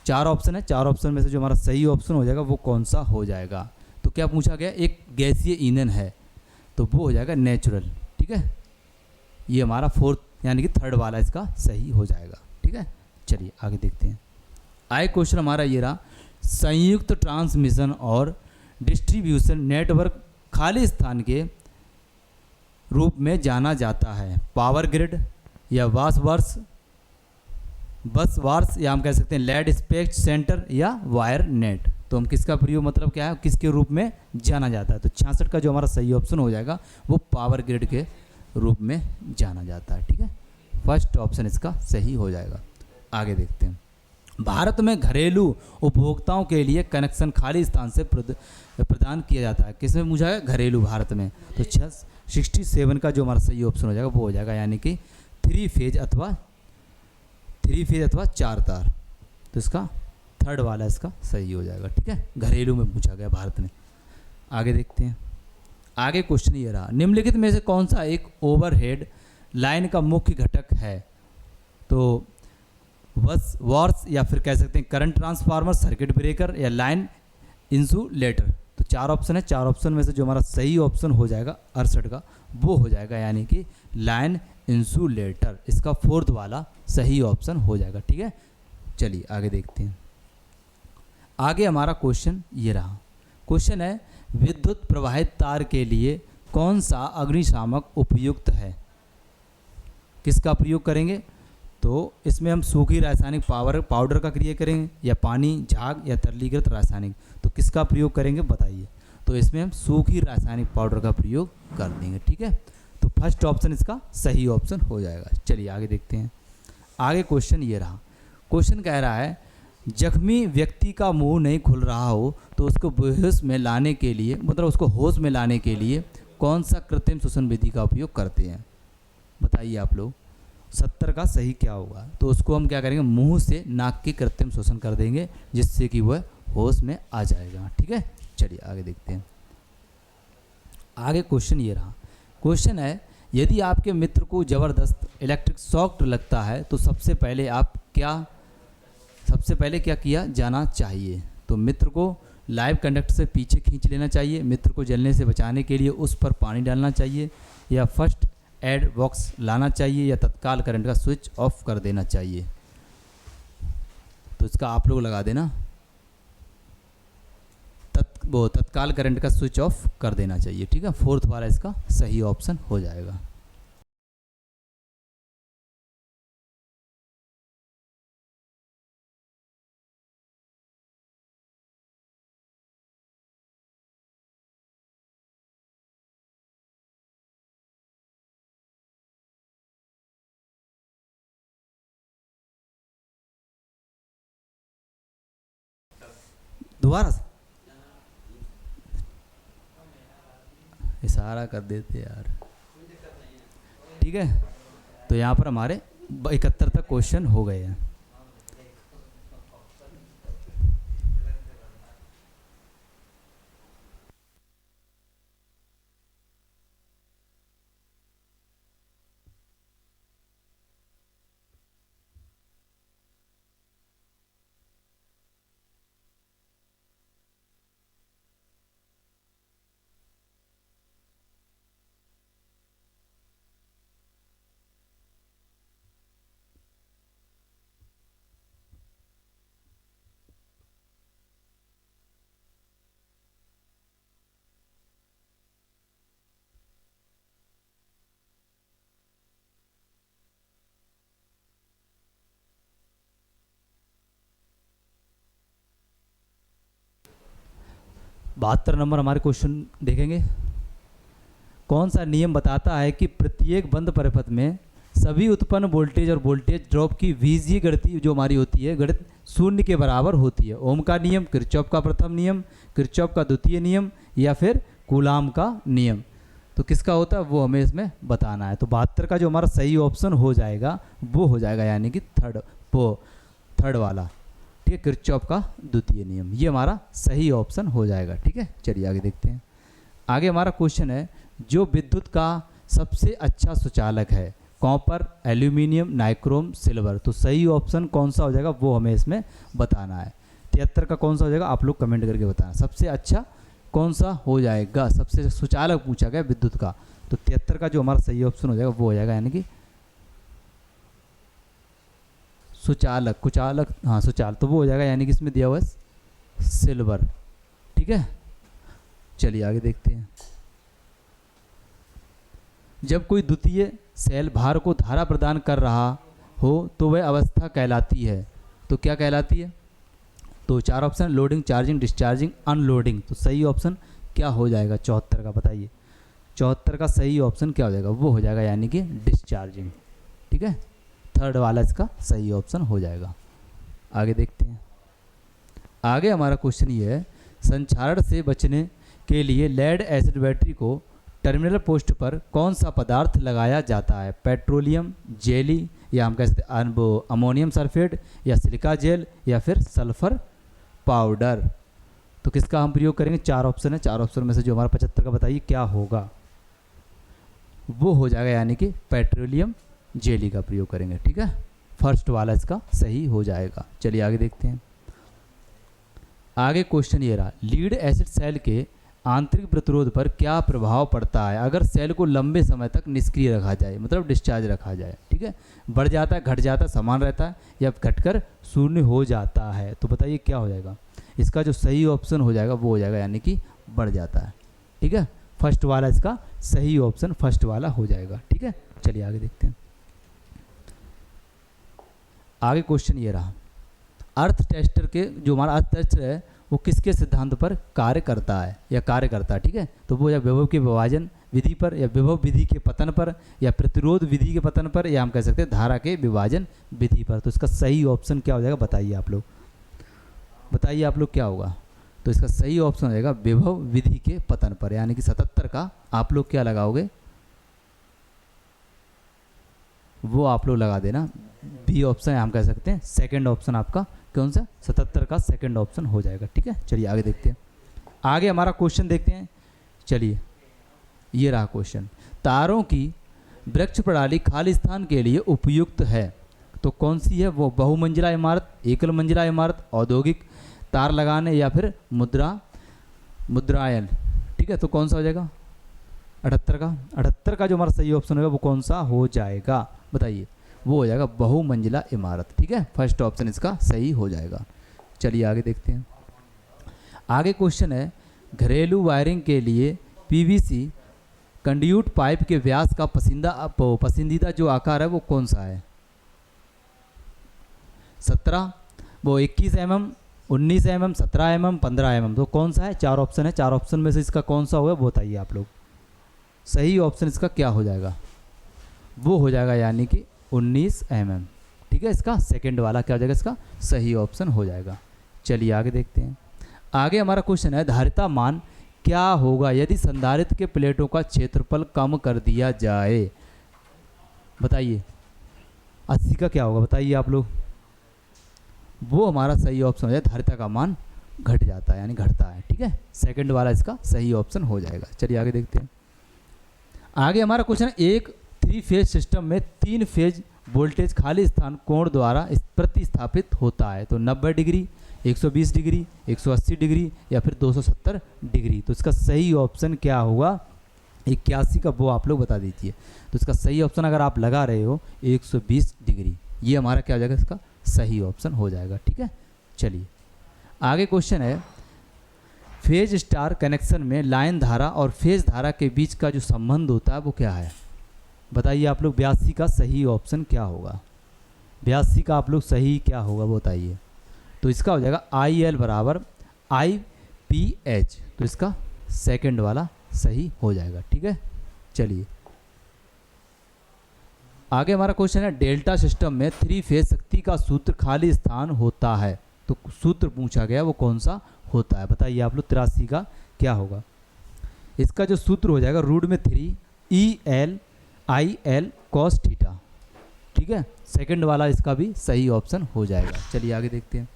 चार ऑप्शन है, चार ऑप्शन में से जो हमारा सही ऑप्शन हो जाएगा वो कौन सा हो जाएगा। तो क्या पूछा गया, एक गैसीय ईंधन है, तो वो हो जाएगा नेचुरल, ठीक है। ये हमारा फोर्थ यानी कि थर्ड वाला इसका सही हो जाएगा, ठीक है। चलिए आगे देखते हैं। आगे क्वेश्चन हमारा ये रहा, संयुक्त ट्रांसमिशन और डिस्ट्रीब्यूशन नेटवर्क खाली स्थान के रूप में जाना जाता है, पावर ग्रिड या बस वार्स, या हम कह सकते हैं लेड स्पेक्ट सेंटर या वायर नेट। तो हम किसका प्रयोग, मतलब क्या है, किसके रूप में जाना जाता है। तो 66 का जो हमारा सही ऑप्शन हो जाएगा वो पावर ग्रिड के रूप में जाना जाता है, ठीक है। फर्स्ट ऑप्शन इसका सही हो जाएगा। आगे देखते हैं। भारत में घरेलू उपभोक्ताओं के लिए कनेक्शन खाली स्थान से प्रदान किया जाता है, किसमें पूछा है, घरेलू, भारत में। तो 67 का जो हमारा सही ऑप्शन हो जाएगा वो हो जाएगा, यानी कि थ्री फेज अथवा 4 तार। तो इसका थर्ड वाला इसका सही हो जाएगा, ठीक है, घरेलू में पूछा गया भारत में। आगे देखते हैं। आगे क्वेश्चन ये रहा, निम्नलिखित में से कौन सा एक ओवरहेड लाइन का मुख्य घटक है। तो बस वार्स, या फिर कह सकते हैं करंट ट्रांसफार्मर, सर्किट ब्रेकर, या लाइन इंसुलेटर। तो चार ऑप्शन है, चार ऑप्शन में से जो हमारा सही ऑप्शन हो जाएगा 68 का वो हो जाएगा, यानी कि लाइन इंसुलेटर, इसका फोर्थ वाला सही ऑप्शन हो जाएगा, ठीक है। चलिए आगे देखते हैं। आगे हमारा क्वेश्चन ये रहा, क्वेश्चन है, विद्युत प्रवाहित तार के लिए कौन सा अग्निशामक उपयुक्त है, किसका प्रयोग करेंगे। तो इसमें हम सूखी रासायनिक पाउडर का क्रिया करेंगे, या पानी, झाग, या तरलीकृत रासायनिक। तो किसका प्रयोग करेंगे बताइए। तो इसमें हम सूखी रासायनिक पाउडर का प्रयोग कर देंगे, ठीक है। तो फर्स्ट ऑप्शन इसका सही ऑप्शन हो जाएगा। चलिए आगे देखते हैं। आगे क्वेश्चन ये रहा, क्वेश्चन कह रहा है, जख्मी व्यक्ति का मुंह नहीं खुल रहा हो तो उसको बेहोश में लाने के लिए, मतलब उसको होश में लाने के लिए कौन सा कृत्रिम श्वसन विधि का उपयोग करते हैं, बताइए आप लोग। 70 का सही क्या होगा। तो उसको हम क्या करेंगे, मुंह से नाक की कृत्रिम श्वसन कर देंगे, जिससे कि वह होश में आ जाएगा, ठीक है। चलिए आगे देखते हैं। आगे क्वेश्चन ये रहा, क्वेश्चन है, यदि आपके मित्र को ज़बरदस्त इलेक्ट्रिक शॉक लगता है तो सबसे पहले क्या किया जाना चाहिए। तो मित्र को लाइव कंडक्टर से पीछे खींच लेना चाहिए, मित्र को जलने से बचाने के लिए उस पर पानी डालना चाहिए, या फर्स्ट एड बॉक्स लाना चाहिए, या तत्काल करंट का स्विच ऑफ कर देना चाहिए। तो इसका आप लोग लगा देना, तत्काल करंट का स्विच ऑफ कर देना चाहिए, ठीक है। फोर्थ वाला इसका सही ऑप्शन हो जाएगा। दोबारा से इशारा कर देते यार, ठीक है। तो यहाँ पर हमारे 71 तक क्वेश्चन हो गए हैं। 72 नंबर हमारे क्वेश्चन देखेंगे। कौन सा नियम बताता है कि प्रत्येक बंद परिपथ में सभी उत्पन्न वोल्टेज और वोल्टेज ड्रॉप की बीजीय गणित जो हमारी होती है गणित शून्य के बराबर होती है? ओम का नियम, किरचॉफ का प्रथम नियम, किरचॉफ का द्वितीय नियम या फिर कूलाम का नियम? तो किसका होता है वो हमें इसमें बताना है। तो 72 का जो हमारा सही ऑप्शन हो जाएगा वो हो जाएगा यानी कि थर्ड वाला, ठीक है, किरचॉफ का द्वितीय नियम, ये हमारा सही ऑप्शन हो जाएगा। ठीक है, चलिए आगे देखते हैं। आगे हमारा क्वेश्चन है, जो विद्युत का सबसे अच्छा सुचालक है? Copper, aluminium, nichrome, silver. तो सही ऑप्शन कौन सा हो जाएगा वो हमें इसमें बताना है। 73 का कौन सा हो जाएगा आप लोग कमेंट करके बताना। सबसे अच्छा कौन सा हो जाएगा? सबसे सुचालक पूछा गया विद्युत का, तो 73 का जो हमारा सही ऑप्शन हो जाएगा वो हो जाएगा यानी कि सुचालक, कुचालक, हाँ सुचालक, तो वो हो जाएगा यानी कि इसमें दिया हुआ है सिल्वर। ठीक है, चलिए आगे देखते हैं। जब कोई द्वितीय सेल भार को धारा प्रदान कर रहा हो तो वह अवस्था कहलाती है? तो क्या कहलाती है? तो 4 option, loading, charging, discharging, unloading. तो सही ऑप्शन क्या हो जाएगा 74 का? बताइए 74 का सही ऑप्शन क्या हो जाएगा? वो हो जाएगा यानी कि डिस्चार्जिंग। ठीक है, थर्ड वाला इसका सही ऑप्शन हो जाएगा। आगे देखते हैं। आगे हमारा क्वेश्चन ये है, संक्षारण से बचने के लिए लेड एसिड बैटरी को टर्मिनल पोस्ट पर कौन सा पदार्थ लगाया जाता है? पेट्रोलियम जेली, या हम कह सकते हैं अमोनियम सल्फेट, या सिलिका जेल, या फिर सल्फर पाउडर। तो किसका हम प्रयोग करेंगे? 4 ऑप्शन है, 4 ऑप्शन में से जो हमारा 75 का बताइए क्या होगा? वो हो जाएगा यानी कि पेट्रोलियम जेली का प्रयोग करेंगे। ठीक है, फर्स्ट वाला इसका सही हो जाएगा। चलिए आगे देखते हैं। आगे क्वेश्चन ये रहा, लीड एसिड सेल के आंतरिक प्रतिरोध पर क्या प्रभाव पड़ता है अगर सेल को लंबे समय तक निष्क्रिय रखा जाए, मतलब डिस्चार्ज रखा जाए? ठीक है, बढ़ जाता है, घट जाता है, समान रहता है, या घटकर शून्य हो जाता है? तो बताइए क्या हो जाएगा? इसका जो सही ऑप्शन हो जाएगा वो हो जाएगा यानी कि बढ़ जाता है। ठीक है, फर्स्ट वाला इसका सही ऑप्शन फर्स्ट वाला हो जाएगा। ठीक है, चलिए आगे देखते हैं। आगे क्वेश्चन ये रहा, अर्थ टेस्टर के जो हमारा अर्थ टेस्टर है वो किसके सिद्धांत पर कार्य करता है या कार्य करता है? ठीक है, तो वो या विभव के विभाजन विधि पर, या विभव विधि के पतन पर, या प्रतिरोध विधि के पतन पर, या हम कह सकते हैं धारा के विभाजन विधि पर। तो इसका सही ऑप्शन क्या हो जाएगा? बताइए आप लोग, बताइए आप लोग क्या होगा? तो इसका सही ऑप्शन हो जाएगा विभव विधि के पतन पर, यानी कि 77 का आप लोग क्या लगाओगे वो आप लोग लगा देना। बी ऑप्शन हम कह सकते हैं सेकंड ऑप्शन आपका कौन सा? 77 का सेकंड ऑप्शन हो जाएगा। ठीक है, चलिए आगे देखते हैं। आगे हमारा क्वेश्चन देखते हैं। चलिए ये रहा क्वेश्चन, तारों की वृक्ष प्रणाली खाली स्थान के लिए उपयुक्त है तो कौन सी है वो? बहुमंजिला इमारत, एकल मंजिला इमारत, औद्योगिक तार लगाने, या फिर मुद्रायन। ठीक है, तो कौन सा हो जाएगा? 78 का जो हमारा सही ऑप्शन होगा वो कौन सा हो जाएगा? बताइए, वो हो जाएगा बहुमंजिला इमारत। ठीक है, फर्स्ट ऑप्शन इसका सही हो जाएगा। चलिए आगे देखते हैं। आगे क्वेश्चन है, घरेलू वायरिंग के लिए पीवीसी कंड्यूट पाइप के व्यास का पसंदीदा जो आकार है वो कौन सा है? 17, वो 21 mm, 19 mm, 17 mm, 15 mm। तो कौन सा है? 4 ऑप्शन है, 4 ऑप्शन में से इसका कौन सा होगा वो बताइए आप लोग। सही ऑप्शन इसका क्या हो जाएगा? वो हो जाएगा यानी कि 19 mm। ठीक है, इसका सेकंड वाला क्या हो जाएगा? इसका सही ऑप्शन हो जाएगा। चलिए आगे देखते हैं। आगे हमारा क्वेश्चन है, धारिता मान क्या होगा यदि संधारित्र के प्लेटों का क्षेत्रफल कम कर दिया जाए? बताइए 80 का क्या होगा? बताइए आप लोग। वो हमारा सही ऑप्शन हो जाए, धारिता का मान घट जाता है यानी घटता है। ठीक है, सेकंड वाला इसका सही ऑप्शन हो जाएगा। चलिए आगे देखते हैं। आगे हमारा क्वेश्चन है, एक 3 फेज सिस्टम में 3 फेज वोल्टेज खाली स्थान कोण द्वारा प्रतिस्थापित होता है। तो 90 डिग्री, 120 डिग्री, 180 डिग्री, या फिर 270 डिग्री। तो इसका सही ऑप्शन क्या होगा? 81 का वो आप लोग बता दीजिए। तो इसका सही ऑप्शन अगर आप लगा रहे हो 120 डिग्री, ये हमारा क्या हो जाएगा? इसका सही ऑप्शन हो जाएगा। ठीक है, चलिए आगे क्वेश्चन है, फेज स्टार कनेक्शन में लाइन धारा और फेज धारा के बीच का जो संबंध होता है वो क्या है? बताइए आप लोग। 82 का सही ऑप्शन क्या होगा? 82 का आप लोग सही क्या होगा वो बताइए। तो इसका हो जाएगा IL बराबर PH, तो इसका सेकंड वाला सही हो जाएगा। ठीक है, चलिए आगे हमारा क्वेश्चन है डेल्टा सिस्टम में 3 फेज शक्ति का सूत्र खाली स्थान होता है, तो सूत्र पूछा गया वो कौन सा होता है, बताइए आप लोग। 83 का क्या होगा, इसका जो सूत्र हो जाएगा रूट में 3 EL/IL cos थीटा। ठीक है, सेकंड वाला इसका भी सही ऑप्शन हो जाएगा। चलिए आगे देखते हैं।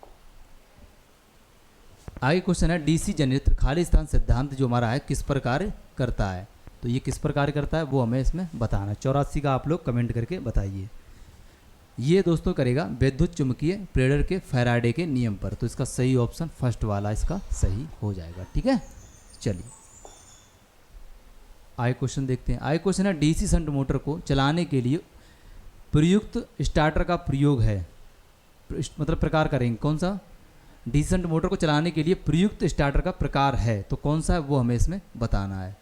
आगे क्वेश्चन है डीसी जनरेटर खाली स्थान सिद्धांत जो हमारा है किस प्रकार करता है, तो ये किस प्रकार करता है वो हमें इसमें बताना है। 84 का आप लोग कमेंट करके बताइए। ये दोस्तों करेगा विद्युत चुंबकीय प्रेरण के फैराडे के नियम पर, तो इसका सही ऑप्शन फर्स्ट वाला इसका सही हो जाएगा। ठीक है, चलिए आगे क्वेश्चन देखते हैं। आगे क्वेश्चन है डीसी शंट मोटर को चलाने के लिए प्रयुक्त स्टार्टर का प्रयोग है, मतलब प्रकार करेंगे कौन सा, डीसी शंट मोटर को चलाने के लिए प्रयुक्त स्टार्टर का प्रकार है, तो कौन सा है वो हमें इसमें बताना है।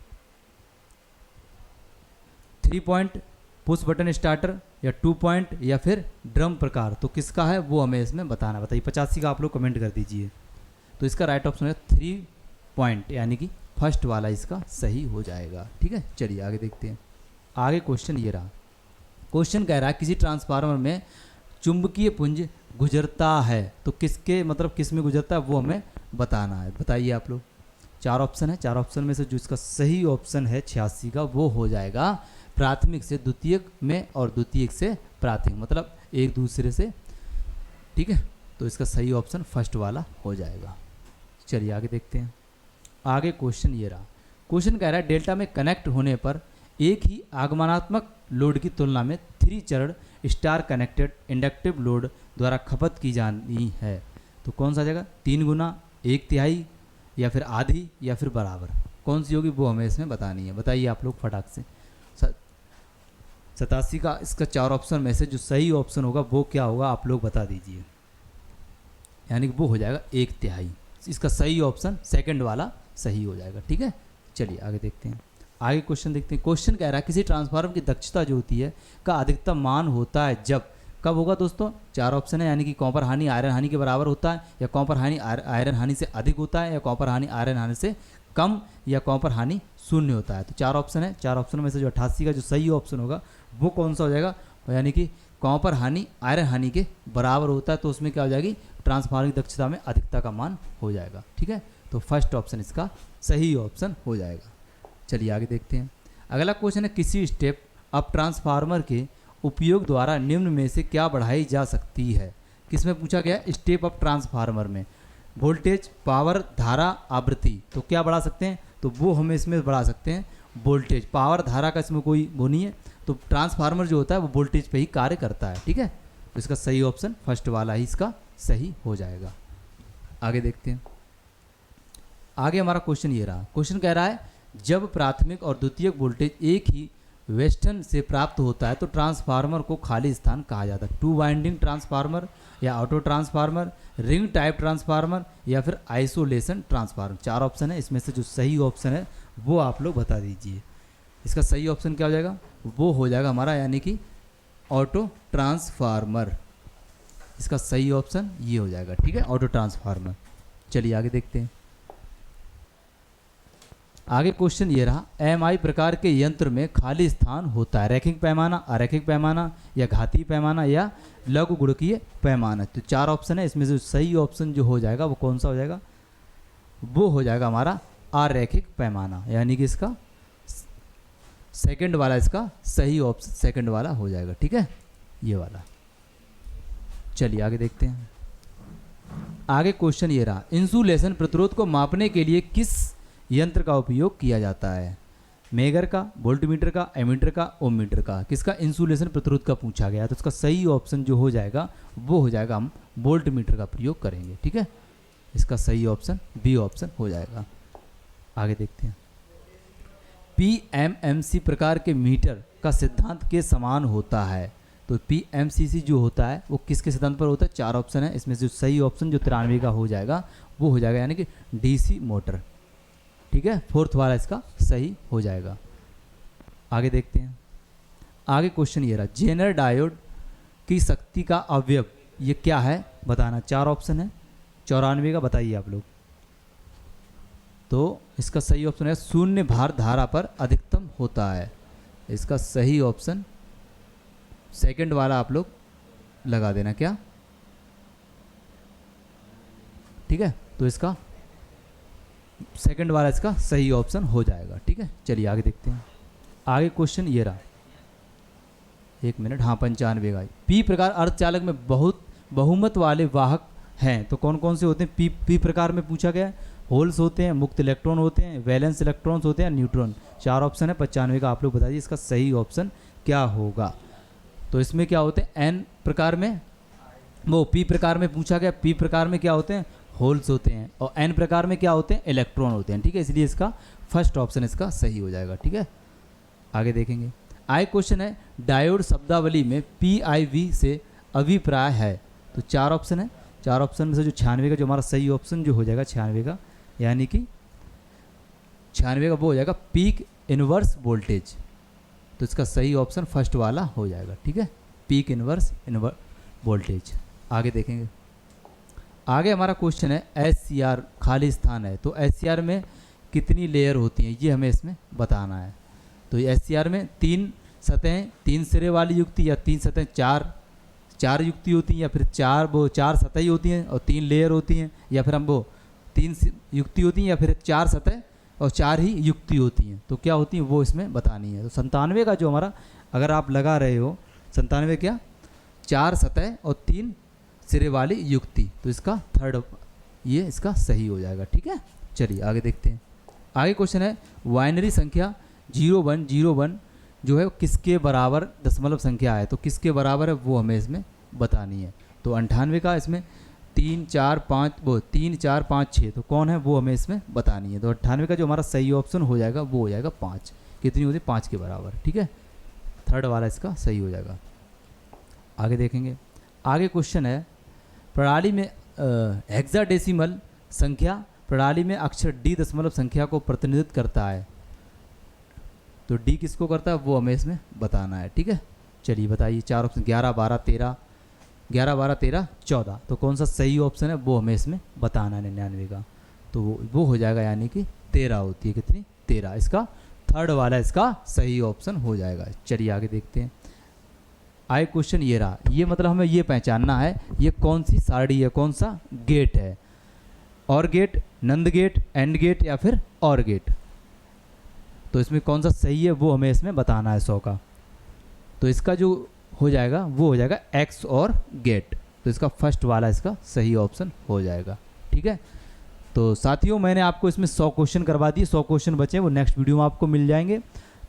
3 पॉइंट पुश बटन स्टार्टर या 2 पॉइंट या फिर ड्रम प्रकार, तो किसका है वो हमें इसमें बताना बताइए। 85 का आप लोग कमेंट कर दीजिए। तो इसका राइट ऑप्शन है 3 पॉइंट, यानी कि फर्स्ट वाला इसका सही हो जाएगा। ठीक है, चलिए आगे देखते हैं। आगे क्वेश्चन ये रहा, क्वेश्चन कह रहा है किसी ट्रांसफार्मर में चुंबकीय पुंज गुजरता है, तो किसके मतलब किस में गुजरता है वो हमें बताना है, बताइए आप लोग। 4 ऑप्शन है, 4 ऑप्शन में से जो इसका सही ऑप्शन है 86 का वो हो जाएगा प्राथमिक से द्वितीयक में और द्वितीयक से प्राथमिक, मतलब एक दूसरे से। ठीक है, तो इसका सही ऑप्शन फर्स्ट वाला हो जाएगा। चलिए आगे देखते हैं। आगे क्वेश्चन ये रहा, क्वेश्चन कह रहा है डेल्टा में कनेक्ट होने पर एक ही आगमनात्मक लोड की तुलना में 3 चरण स्टार कनेक्टेड इंडक्टिव लोड द्वारा खपत की जानी है, तो कौन सा जाएगा, 3 गुना, 1/3 या फिर आधी या फिर बराबर, कौन सी होगी वो हमें इसमें बतानी है, बताइए आप लोग फटाक से। 87 का इसका 4 ऑप्शन में से जो सही ऑप्शन होगा वो क्या होगा आप लोग बता दीजिए, यानी कि वो हो जाएगा 1/3। इसका सही ऑप्शन सेकंड वाला सही हो जाएगा। ठीक है, चलिए आगे देखते हैं। आगे क्वेश्चन देखते हैं। क्वेश्चन कह रहा है किसी ट्रांसफार्मर की दक्षता जो होती है का अधिकतम मान होता है जब, कब होगा दोस्तों, 4 ऑप्शन है, यानी कि कॉपर हानि आयरन हानि के बराबर होता है, या कॉपर हानि आयरन हानि से अधिक होता है, या कॉपर हानि आयरन हानि से कम, या कॉपर हानि 0 होता है। तो 4 ऑप्शन है, 4 ऑप्शन में से जो 88 का जो सही ऑप्शन होगा वो कौन सा हो जाएगा, यानी कि कॉपर हानि आयरन हानि के बराबर होता है, तो उसमें क्या हो जाएगी, ट्रांसफार्मर की दक्षता में अधिकता का मान हो जाएगा। ठीक है, तो फर्स्ट ऑप्शन इसका सही ऑप्शन हो जाएगा। चलिए आगे देखते हैं। अगला क्वेश्चन है किसी स्टेप अप ट्रांसफार्मर के उपयोग द्वारा निम्न में से क्या बढ़ाई जा सकती है, किसमें पूछा गया, स्टेप अप ट्रांसफार्मर में वोल्टेज, पावर, धारा, आवृत्ति, तो क्या बढ़ा सकते हैं, तो वो हमें इसमें बढ़ा सकते हैं वोल्टेज, पावर, धारा का इसमें कोई वो नहीं है, तो ट्रांसफार्मर जो होता है वो वोल्टेज पे ही कार्य करता है। ठीक है, तो इसका सही ऑप्शन फर्स्ट वाला ही इसका सही हो जाएगा। आगे देखते हैं। आगे हमारा क्वेश्चन ये रहा, क्वेश्चन कह रहा है जब प्राथमिक और द्वितीयक वोल्टेज एक ही वेस्टर्न से प्राप्त होता है तो ट्रांसफार्मर को खाली स्थान कहा जाता है। 2 वाइंडिंग ट्रांसफार्मर या auto transformer, ring type transformer या फिर आइसोलेशन ट्रांसफार्मर। 4 ऑप्शन है, इसमें से जो सही ऑप्शन है वो आप लोग बता दीजिए। इसका सही ऑप्शन क्या हो जाएगा, वो हो जाएगा हमारा यानी कि ऑटो ट्रांसफार्मर। इसका सही ऑप्शन ये हो जाएगा। ठीक है, ऑटो ट्रांसफार्मर। चलिए आगे देखते हैं। आगे क्वेश्चन ये रहा, एमआई प्रकार के यंत्र में खाली स्थान होता है, रैखिक पैमाना, अरैखिक पैमाना या घातीय पैमाना या लघु गुणकीय पैमाना। तो 4 ऑप्शन है, इसमें से सही ऑप्शन जो हो जाएगा वो कौन सा हो जाएगा, वो हो जाएगा हमारा अरैखिक पैमाना, यानी कि इसका सेकंड वाला इसका सही ऑप्शन सेकंड वाला हो जाएगा। ठीक है, ये वाला। चलिए आगे देखते हैं। आगे क्वेश्चन ये रहा, इंसुलेशन प्रतिरोध को मापने के लिए किस यंत्र का उपयोग किया जाता है, मेगर का, वोल्टमीटर का, एमीटर का, ओम मीटर का, किसका इंसुलेशन प्रतिरोध का पूछा गया, तो इसका सही ऑप्शन जो हो जाएगा वो हो जाएगा हम वोल्टमीटर का प्रयोग करेंगे। ठीक है, इसका सही ऑप्शन बी ऑप्शन हो जाएगा। आगे देखते हैं। पीएमएमसी प्रकार के मीटर का सिद्धांत के समान होता है, तो पीएमसीसी जो होता है वो किसके सिद्धांत पर होता है, 4 ऑप्शन है, इसमें से सही ऑप्शन जो 93 का हो जाएगा वो हो जाएगा यानी कि डीसी मोटर। ठीक है, फोर्थ वाला इसका सही हो जाएगा। आगे देखते हैं। आगे क्वेश्चन ये रहा, जेनर डायोड की शक्ति का अवयव ये क्या है बताना। 4 ऑप्शन है, 94 का बताइए आप लोग। तो इसका सही ऑप्शन है शून्य भार धारा पर अधिकतम होता है। इसका सही ऑप्शन सेकंड वाला आप लोग लगा देना क्या, ठीक है। तो इसका सेकंड वाला इसका सही ऑप्शन हो जाएगा, ठीक है। चलिए आगे देखते हैं। आगे क्वेश्चन ये रहा, एक मिनट, हाँ 95 का। पी प्रकार अर्धचालक में बहुमत वाले वाहक हैं, तो कौन कौन से होते हैं? पी प्रकार में पूछा गया है, होल्स होते हैं, मुक्त इलेक्ट्रॉन होते हैं, वैलेंस इलेक्ट्रॉन्स होते हैं, न्यूट्रॉन। 4 ऑप्शन है 95 का। आप लोग बताइए इसका सही ऑप्शन क्या होगा। तो इसमें क्या होते हैं? एन प्रकार में, वो पी प्रकार में पूछा गया, पी प्रकार में क्या होते हैं? होल्स होते हैं, और एन प्रकार में क्या होते हैं? इलेक्ट्रॉन होते हैं, ठीक है। इसलिए इसका फर्स्ट ऑप्शन इसका सही हो जाएगा, ठीक है। आगे देखेंगे। आगे क्वेश्चन है डायोड शब्दावली में PIV से अभिप्राय है, तो 4 ऑप्शन है। 4 ऑप्शन में से जो 96 का जो हमारा सही ऑप्शन जो हो जाएगा 96 का, यानी कि 96 का वो हो जाएगा पीक इनवर्स वोल्टेज। तो इसका सही ऑप्शन फर्स्ट वाला हो जाएगा, ठीक है, पीक इनवर्स वोल्टेज। आगे देखेंगे। आगे हमारा क्वेश्चन है SCR खाली स्थान है, तो SCR में कितनी लेयर होती हैं ये हमें इसमें बताना है। तो SCR में 3 सतहें, 3 सिरे वाली युक्ति, या 3 सतहें 4 युक्ति होती हैं, या फिर 4 सतहें होती हैं और 3 लेयर होती हैं, या फिर हम वो 3 युक्ति होती हैं, या फिर 4 सतह और 4 ही युक्ति होती हैं। तो क्या होती हैं वो इसमें बतानी है। तो 97 का जो हमारा, अगर आप लगा रहे हो 97 क्या, 4 सतह और 3 सिरे वाली युक्ति, तो इसका थर्ड ये इसका सही हो जाएगा, ठीक है। चलिए आगे देखते हैं। आगे क्वेश्चन है बाइनरी संख्या 0101 जो है किसके बराबर दशमलव संख्या है, तो किसके बराबर है वो हमें इसमें बतानी है। तो 98 का इसमें 3 4 5 6, तो कौन है वो हमें इसमें बतानी है। तो 98 का जो हमारा सही ऑप्शन हो जाएगा वो हो जाएगा 5। कितनी होती है? 5 के बराबर, ठीक है। थर्ड वाला इसका सही हो जाएगा। आगे देखेंगे। आगे क्वेश्चन है प्रणाली में हेक्साडेसिमल संख्या प्रणाली में अक्षर D दशमलव संख्या को प्रतिनिधित्व करता है, तो D किसको करता है वो हमें इसमें बताना है, ठीक है। चलिए बताइए। 4 ऑप्शन 11 12 13 14, तो कौन सा सही ऑप्शन है वो हमें इसमें बताना है 99 का। तो वो हो जाएगा, यानी कि 13 होती है। कितनी? 13। इसका थर्ड वाला इसका सही ऑप्शन हो जाएगा। चलिए आगे देखते हैं। आगे क्वेश्चन ये रहा, ये मतलब हमें ये पहचानना है ये कौन सी सारणी है, कौन सा गेट है, OR gate, NAND gate, AND gate, या फिर और गेट। तो इसमें कौन सा सही है वो हमें इसमें बताना है 100 का। तो इसका जो हो जाएगा वो हो जाएगा एक्स और गेट, तो इसका फर्स्ट वाला इसका सही ऑप्शन हो जाएगा, ठीक है। तो साथियों मैंने आपको इसमें 100 क्वेश्चन करवा दिए, 100 क्वेश्चन बचे वो नेक्स्ट वीडियो में आपको मिल जाएंगे।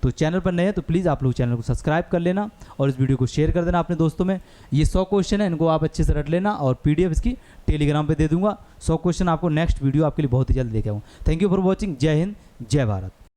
तो चैनल पर नए हैं तो प्लीज़ आप लोग चैनल को सब्सक्राइब कर लेना और इस वीडियो को शेयर कर देना अपने दोस्तों में। ये 100 क्वेश्चन है, इनको आप अच्छे से रट लेना और PDF इसकी टेलीग्राम पे दे दूंगा। 100 क्वेश्चन आपको नेक्स्ट वीडियो आपके लिए बहुत ही जल्द लेके आऊँ। Thank you for watching. जय हिंद, जय भारत।